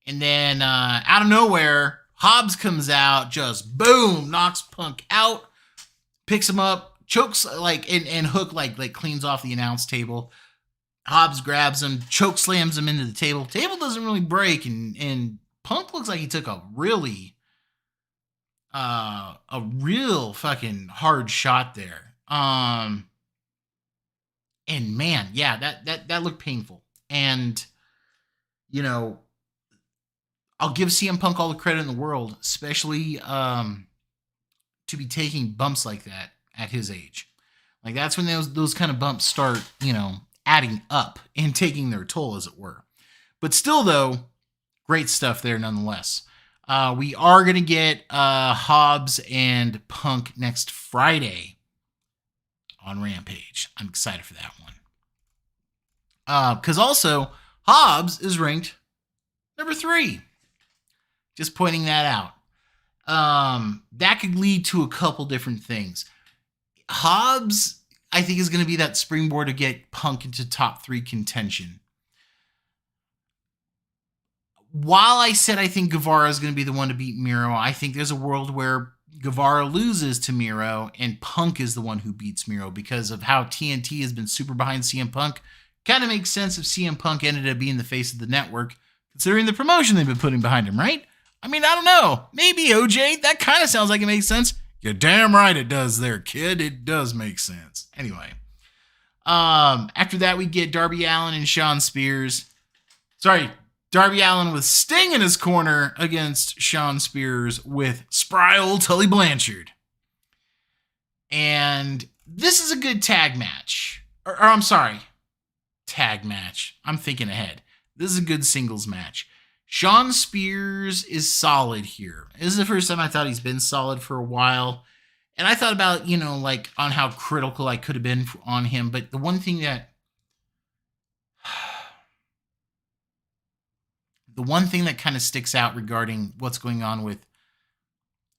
And then out of nowhere, Hobbs comes out, just boom, knocks Punk out, picks him up, chokes and Hook like cleans off the announce table. Hobbs grabs him, choke slams him into the table. Table doesn't really break, and Punk looks like he took a real fucking hard shot there. And man, yeah, that looked painful. And I'll give CM Punk all the credit in the world, especially to be taking bumps like that at his age. Like that's when those kind of bumps start, adding up and taking their toll, as it were. But still, though, great stuff there nonetheless. We are going to get Hobbs and Punk next Friday on Rampage. I'm excited for that one. Because also, Hobbs is ranked number 3. Just pointing that out. That could lead to a couple different things. Hobbs, I think, is going to be that springboard to get Punk into top 3 contention. While I said I think Guevara is going to be the one to beat Miro, I think there's a world where Guevara loses to Miro and Punk is the one who beats Miro because of how TNT has been super behind CM Punk. Kind of makes sense if CM Punk ended up being the face of the network, considering the promotion they've been putting behind him, right? I mean, I don't know. Maybe, OJ. That kind of sounds like it makes sense. You're damn right it does there, kid. It does make sense. Anyway. After that, we get Darby Allin and Shawn Spears. Sorry, Darby Allin with Sting in his corner against Shawn Spears with spry old Tully Blanchard. And this is a good tag match. Or I'm sorry, tag match. I'm thinking ahead. This is a good singles match. Shawn Spears is solid here. This is the first time I thought he's been solid for a while. And I thought about, like on how critical I could have been on him. But the one thing that kind of sticks out regarding what's going on with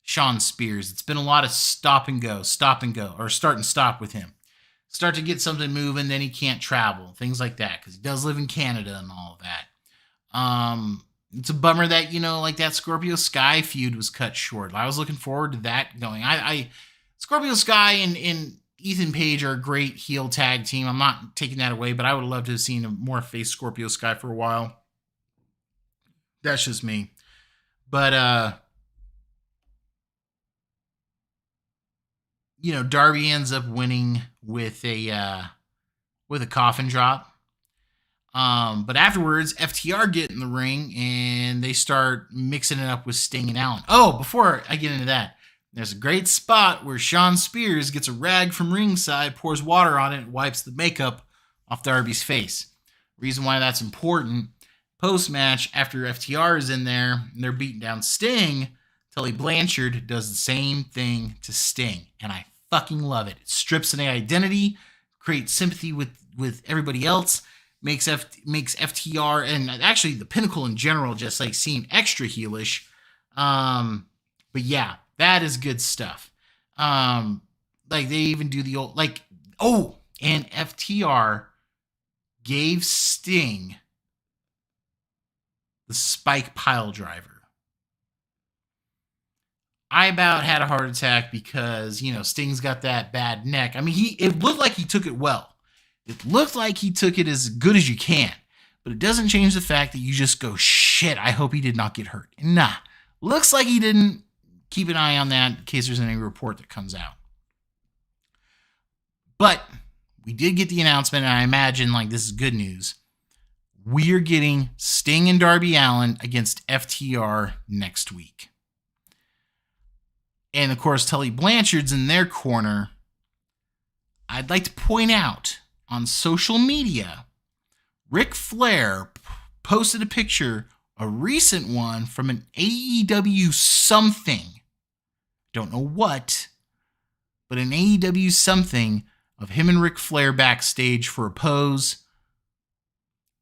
Shawn Spears, it's been a lot of stop and go, or start and stop with him. Start to get something moving, then he can't travel, things like that, because he does live in Canada and all of that. It's a bummer that, like that Scorpio Sky feud was cut short. I was looking forward to that going. Scorpio Sky and Ethan Page are a great heel tag team. I'm not taking that away, but I would have loved to have seen a more face Scorpio Sky for a while. That's just me. But, Darby ends up winning with a coffin drop. But afterwards, FTR get in the ring and they start mixing it up with Sting and Allin. Oh, before I get into that, there's a great spot where Shawn Spears gets a rag from ringside, pours water on it, and wipes the makeup off Darby's face. Reason why that's important, post-match, after FTR is in there and they're beating down Sting, Tully Blanchard does the same thing to Sting. And I fucking love it. It strips an identity, creates sympathy with everybody else, makes FTR and actually the Pinnacle in general just like seem extra heelish. But yeah, that is good stuff. Like they even do the old and FTR gave Sting the spike pile driver. I about had a heart attack because, Sting's got that bad neck. I mean, it looked like he took it well. It looked like he took it as good as you can. But it doesn't change the fact that you just go, shit, I hope he did not get hurt. Nah, looks like he didn't. Keep an eye on that in case there's any report that comes out. But we did get the announcement, and I imagine this is good news. We're getting Sting and Darby Allin against FTR next week. And of course, Tully Blanchard's in their corner. I'd like to point out on social media, Ric Flair posted a picture, a recent one from an AEW something. Don't know what, but an AEW something of him and Ric Flair backstage for a pose.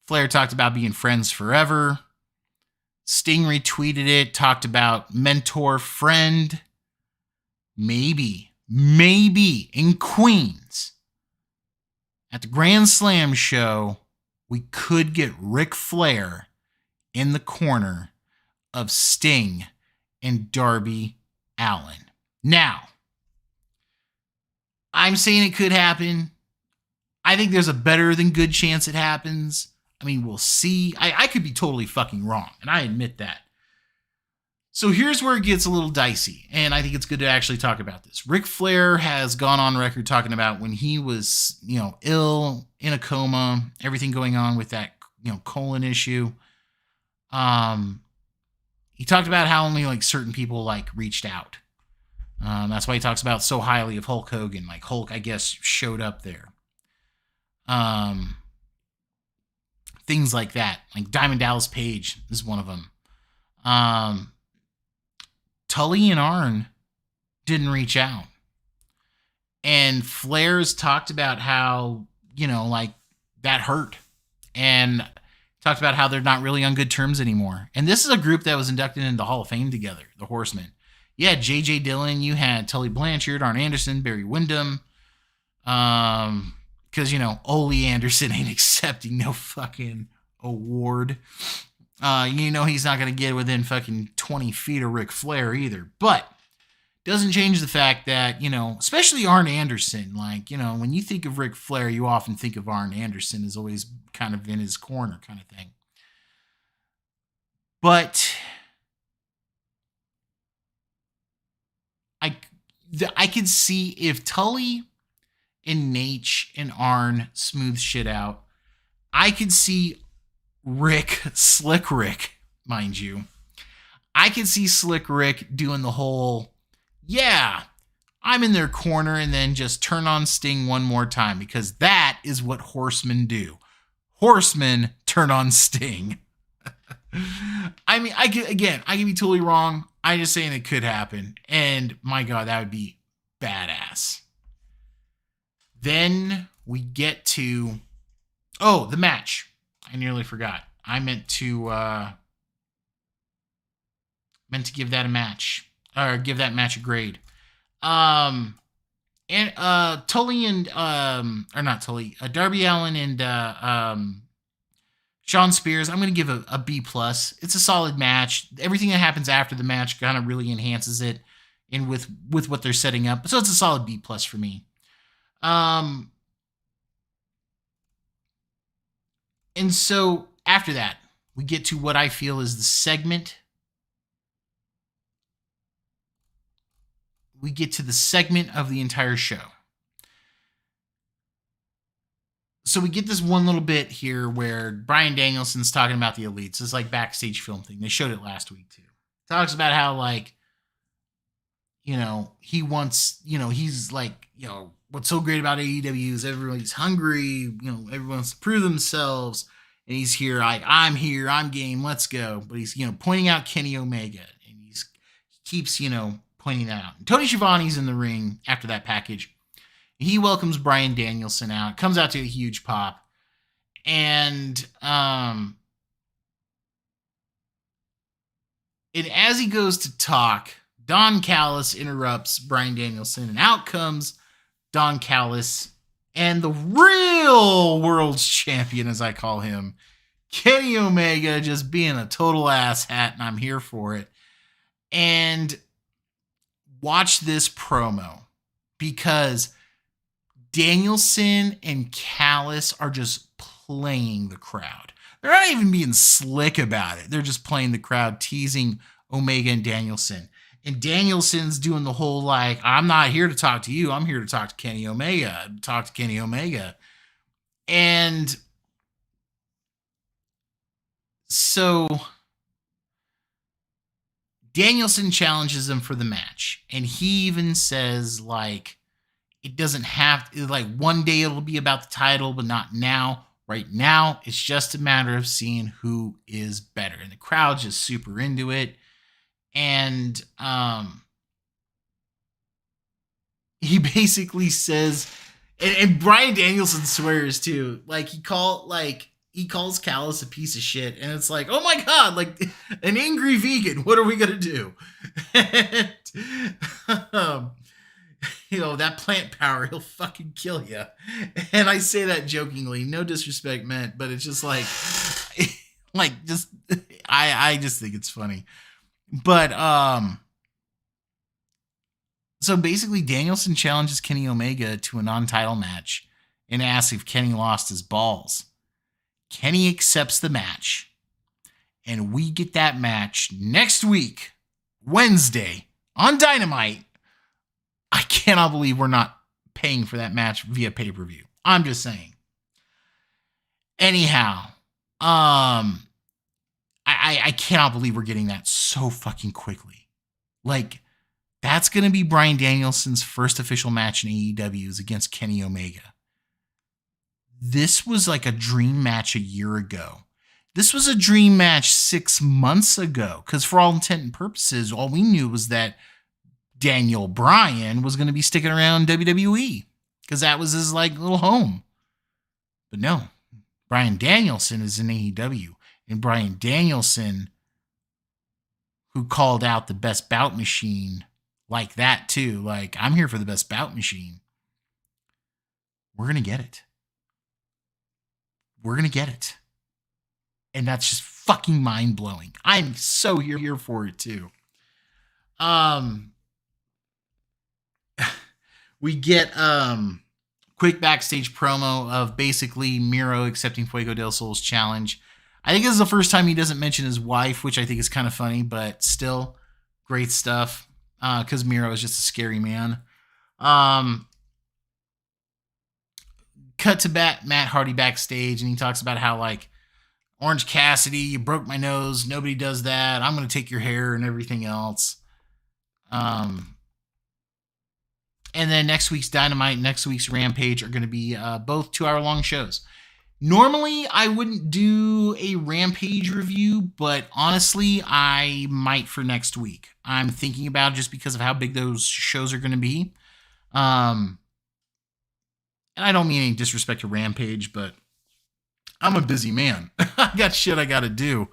Flair talked about being friends forever. Sting retweeted it, talked about mentor, friend. Maybe in Queens at the Grand Slam show, we could get Ric Flair in the corner of Sting and Darby Allin. Now, I'm saying it could happen. I think there's a better than good chance it happens. I mean, we'll see. I could be totally fucking wrong, and I admit that. So here's where it gets a little dicey, and I think it's good to actually talk about this. Ric Flair has gone on record talking about when he was, ill, in a coma, everything going on with that, colon issue. He talked about how only certain people reached out. That's why he talks about so highly of Hulk Hogan. Hulk, I guess, showed up there. Things like that. Diamond Dallas Page is one of them. Tully and Arn didn't reach out. And Flair's talked about how, that hurt. And talked about how they're not really on good terms anymore. And this is a group that was inducted into the Hall of Fame together, the Horsemen. You had J.J. Dillon, you had Tully Blanchard, Arn Anderson, Barry Windham. Because, Ole Anderson ain't accepting no fucking award. He's not going to get within fucking 20 feet of Ric Flair either. But doesn't change the fact that, especially Arn Anderson, when you think of Ric Flair, you often think of Arn Anderson as always kind of in his corner kind of thing. But I could see if Tully and Nate and Arn smooth shit out. I could see Rick, Slick Rick, mind you. I could see Slick Rick doing the whole, yeah, I'm in their corner, and then just turn on Sting one more time, because that is what horsemen do. Horsemen turn on Sting. I mean, I could be totally wrong. I'm just saying it could happen. And my God, that would be badass. Then we get to, the match. I nearly forgot. I meant to give that a match, or give that match a grade. And Tully and or not Tully, Darby Allin and Sean Spears, I'm going to give a B+. It's a solid match. Everything that happens after the match kind of really enhances it, and with what they're setting up. So it's a solid B+ for me. And so after that, we get to what I feel is the segment. We get to the segment of the entire show. So we get this one little bit here where Bryan Danielson's talking about the Elites. It's like backstage film thing. They showed it last week too. Talks about how, like, he wants, he's like, what's so great about AEW is everybody's hungry, everyone wants to prove themselves. And he's here, like, I'm here, I'm game, let's go. But he's, pointing out Kenny Omega. And he keeps, pointing that out. And Tony Schiavone's in the ring after that package. He welcomes Bryan Danielson out. Comes out to a huge pop. And as he goes to talk, Don Callis interrupts Bryan Danielson. And out comes Don Callis and the real world's champion, as I call him, Kenny Omega, just being a total asshat, and I'm here for it. And watch this promo, because Danielson and Callis are just playing the crowd. They're not even being slick about it. They're just playing the crowd, teasing Omega and Danielson. And Danielson's doing the whole, like, I'm not here to talk to you. I'm here to talk to Kenny Omega. And so Danielson challenges him for the match. And he even says, like, it doesn't have to, like, one day it'll be about the title, but not now. Right now, it's just a matter of seeing who is better. And the crowd's just super into it. And he basically says, and Bryan Danielson swears too, like, he calls Callis a piece of shit, and it's like, oh my God, like, an angry vegan, what are we gonna do? And, that plant power, he'll fucking kill you. And I say that jokingly, no disrespect meant, but it's just like just, I just think it's funny. But, so basically Danielson challenges Kenny Omega to a non-title match and asks if Kenny lost his balls. Kenny accepts the match, and we get that match next week, Wednesday, on Dynamite. I cannot believe we're not paying for that match via pay-per-view. I'm just saying. Anyhow, I cannot believe we're getting that so fucking quickly. Like, that's going to be Bryan Danielson's first official match in AEW is against Kenny Omega. This was like a dream match a year ago. This was a dream match 6 months ago, because for all intent and purposes, all we knew was that Daniel Bryan was going to be sticking around WWE, because that was his, like, little home. But no, Bryan Danielson is in AEW. And Bryan Danielson, who called out the best bout machine like that too, like, I'm here for the best bout machine. We're going to get it. We're going to get it. And that's just fucking mind-blowing. I'm so here for it too. We get quick backstage promo of basically Miro accepting Fuego del Sol's challenge. I think this is the first time he doesn't mention his wife, which I think is kind of funny, but still great stuff. because Miro is just a scary man. Cut to Matt Hardy backstage, and he talks about how, like, Orange Cassidy, you broke my nose. Nobody does that. I'm going to take your hair and everything else. And then next week's Dynamite, next week's Rampage are going to be both 2-hour-long shows. Normally, I wouldn't do a Rampage review, but honestly, I might for next week. I'm thinking about it just because of how big those shows are going to be. And I don't mean any disrespect to Rampage, but I'm a busy man. I got shit I got to do.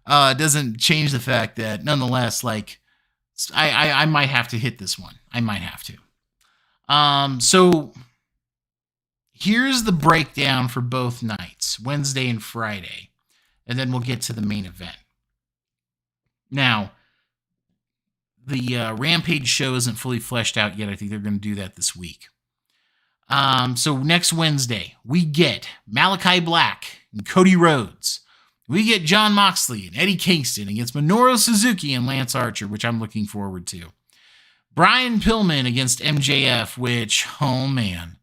It doesn't change the fact that, nonetheless, like, I might have to hit this one. I might have to. So here's the breakdown for both nights, Wednesday and Friday, and then we'll get to the main event. Now, the Rampage show isn't fully fleshed out yet. I think they're going to do that this week. So next Wednesday, we get Malachi Black and Cody Rhodes. We get Jon Moxley and Eddie Kingston against Minoru Suzuki and Lance Archer, which I'm looking forward to. Brian Pillman against MJF, which, oh man.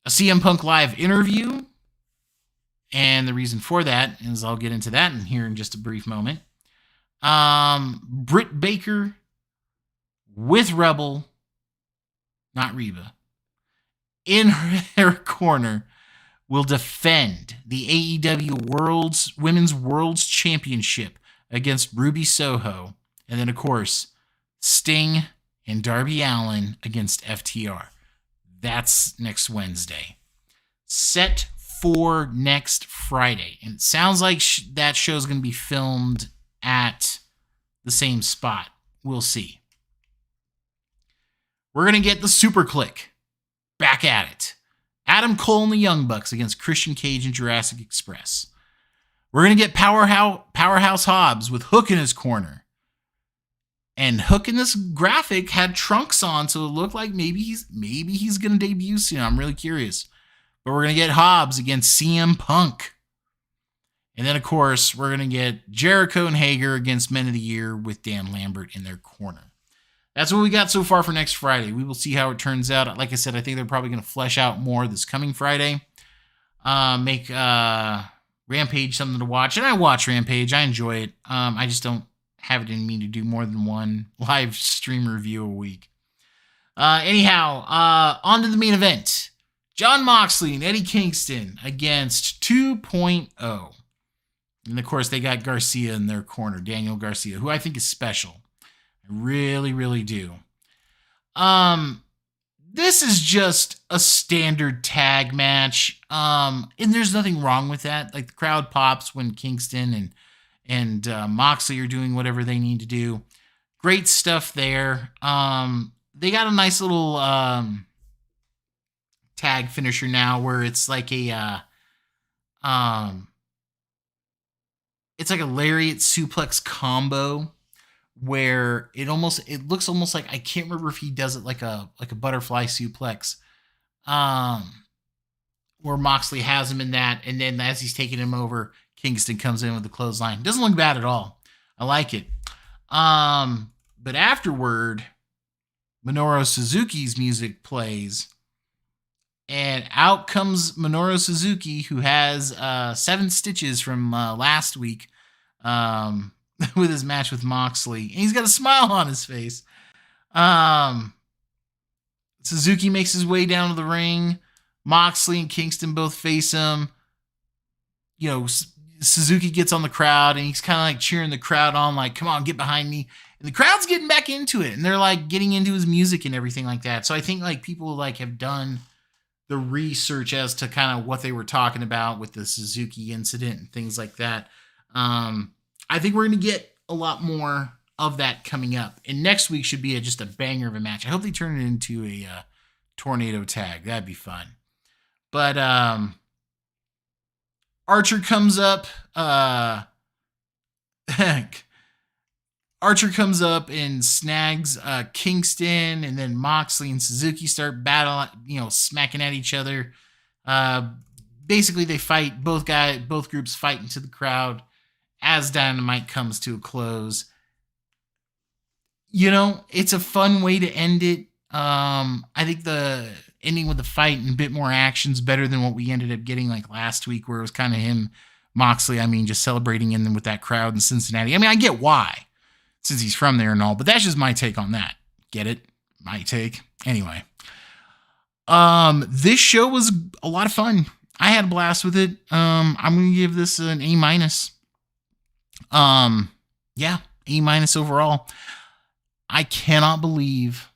A CM Punk Live interview. And the reason for that is I'll get into that here in just a brief moment. Britt Baker with Rebel, not Reba, in her corner will defend the AEW Women's World's Championship against Ruby Soho. And then, of course, Sting and Darby Allin against FTR. That's next Wednesday. Set for next Friday. And it sounds like that show is going to be filmed at the same spot. We'll see. We're going to get the Super Click back at it. Adam Cole and the Young Bucks against Christian Cage and Jurassic Express. We're going to get Powerhouse Hobbs with Hook in his corner. And Hook in this graphic had trunks on, so it looked like maybe he's going to debut soon. I'm really curious. But we're going to get Hobbs against CM Punk. And then, of course, we're going to get Jericho and Hager against Men of the Year with Dan Lambert in their corner. That's what we got so far for next Friday. We will see how it turns out. Like I said, I think they're probably going to flesh out more this coming Friday. Make Rampage something to watch. And I watch Rampage. I enjoy it. I just don't have it in me to do more than one live stream review a week. Anyhow, on to the main event. Jon Moxley and Eddie Kingston against 2.0. And, of course, they got Garcia in their corner, Daniel Garcia, who I think is special. I really, really do. This is just a standard tag match. And there's nothing wrong with that. Like, the crowd pops when Kingston and Moxley are doing whatever they need to do. Great stuff there. They got a nice little tag finisher now where it's like a lariat suplex combo where it looks almost like, I can't remember if he does it like a butterfly suplex, where Moxley has him in that, and then as he's taking him over, Kingston comes in with the clothesline. Doesn't look bad at all. I like it. But afterward, Minoru Suzuki's music plays, and out comes Minoru Suzuki, who has 7 stitches from last week with his match with Moxley. And he's got a smile on his face. Suzuki makes his way down to the ring. Moxley and Kingston both face him. You know, Suzuki gets on the crowd, and he's kind of like cheering the crowd on, like, come on, get behind me. And the crowd's getting back into it, and they're like getting into his music and everything like that. So I think like people like have done the research as to kind of what they were talking about with the Suzuki incident and things like that. I think we're going to get a lot more of that coming up. And next week should be just a banger of a match. I hope they turn it into a tornado tag. That'd be fun. But Archer comes up. Archer comes up and snags Kingston, and then Moxley and Suzuki start battling, smacking at each other. Basically, they fight. Both groups fight into the crowd as Dynamite comes to a close. It's a fun way to end it. I think the ending with the fight and a bit more action's better than what we ended up getting like last week, where it was kind of him, Moxley, just celebrating in them with that crowd in Cincinnati. I get why, since he's from there and all, but that's just my take on that. Get it? My take. Anyway. This show was a lot of fun. I had a blast with it. I'm going to give this an A-. Yeah, A- overall. I cannot believe,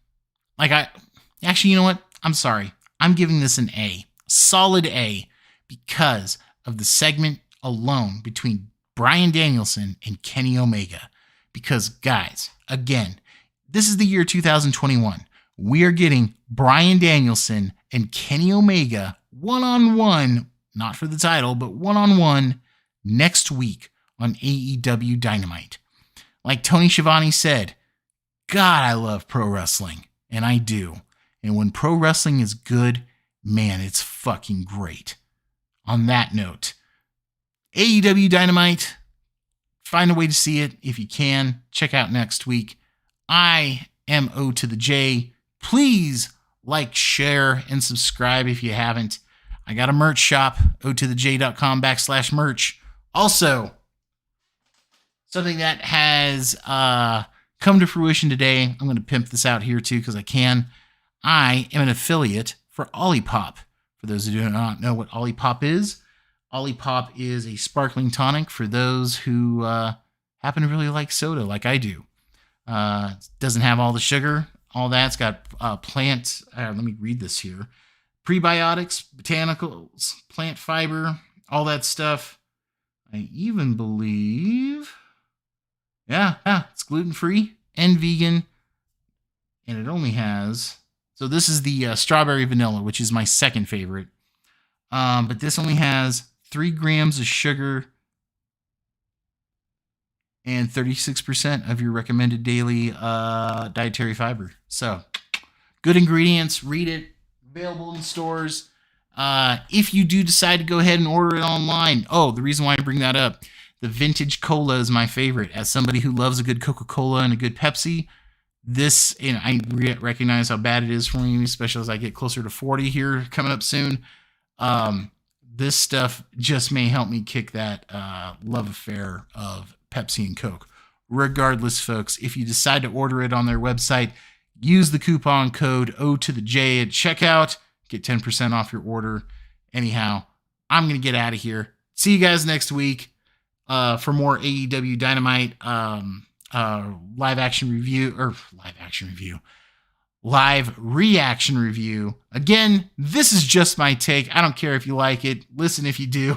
actually, you know what? I'm sorry. I'm giving this an A. Solid A, because of the segment alone between Bryan Danielson and Kenny Omega. Because, guys, again, this is the year 2021. We are getting Bryan Danielson and Kenny Omega one-on-one, not for the title, but one-on-one next week on AEW Dynamite. Like Tony Schiavone said, God, I love pro wrestling, and I do. And when pro wrestling is good, man, it's fucking great. On that note, AEW Dynamite, find a way to see it if you can. Check out next week. I am O to the J. Please like, share, and subscribe if you haven't. I got a merch shop, otothej.com/merch. Also, something that has come to fruition today. I'm going to pimp this out here too because I can. I am an affiliate for Olipop. For those who do not know what Olipop is is a sparkling tonic for those who happen to really like soda like I do. It doesn't have all the sugar, all that. It's got plant, let me read this here. Prebiotics, botanicals, plant fiber, all that stuff. I even believe, it's gluten-free and vegan. And it only has, so this is the strawberry vanilla, which is my second favorite. But this only has 3 grams of sugar and 36% of your recommended daily dietary fiber. So, good ingredients. Read it. Available in stores. If you do decide to go ahead and order it online. Oh, the reason why I bring that up. The vintage cola is my favorite. As somebody who loves a good Coca-Cola and a good Pepsi, this, I recognize how bad it is for me, especially as I get closer to 40 here coming up soon. This stuff just may help me kick that love affair of Pepsi and Coke. Regardless, folks, if you decide to order it on their website, use the coupon code O2TheJ at checkout. Get 10% off your order. Anyhow, I'm going to get out of here. See you guys next week for more AEW Dynamite live reaction review. Again, this is just my take. I don't care if you like it. Listen if you do.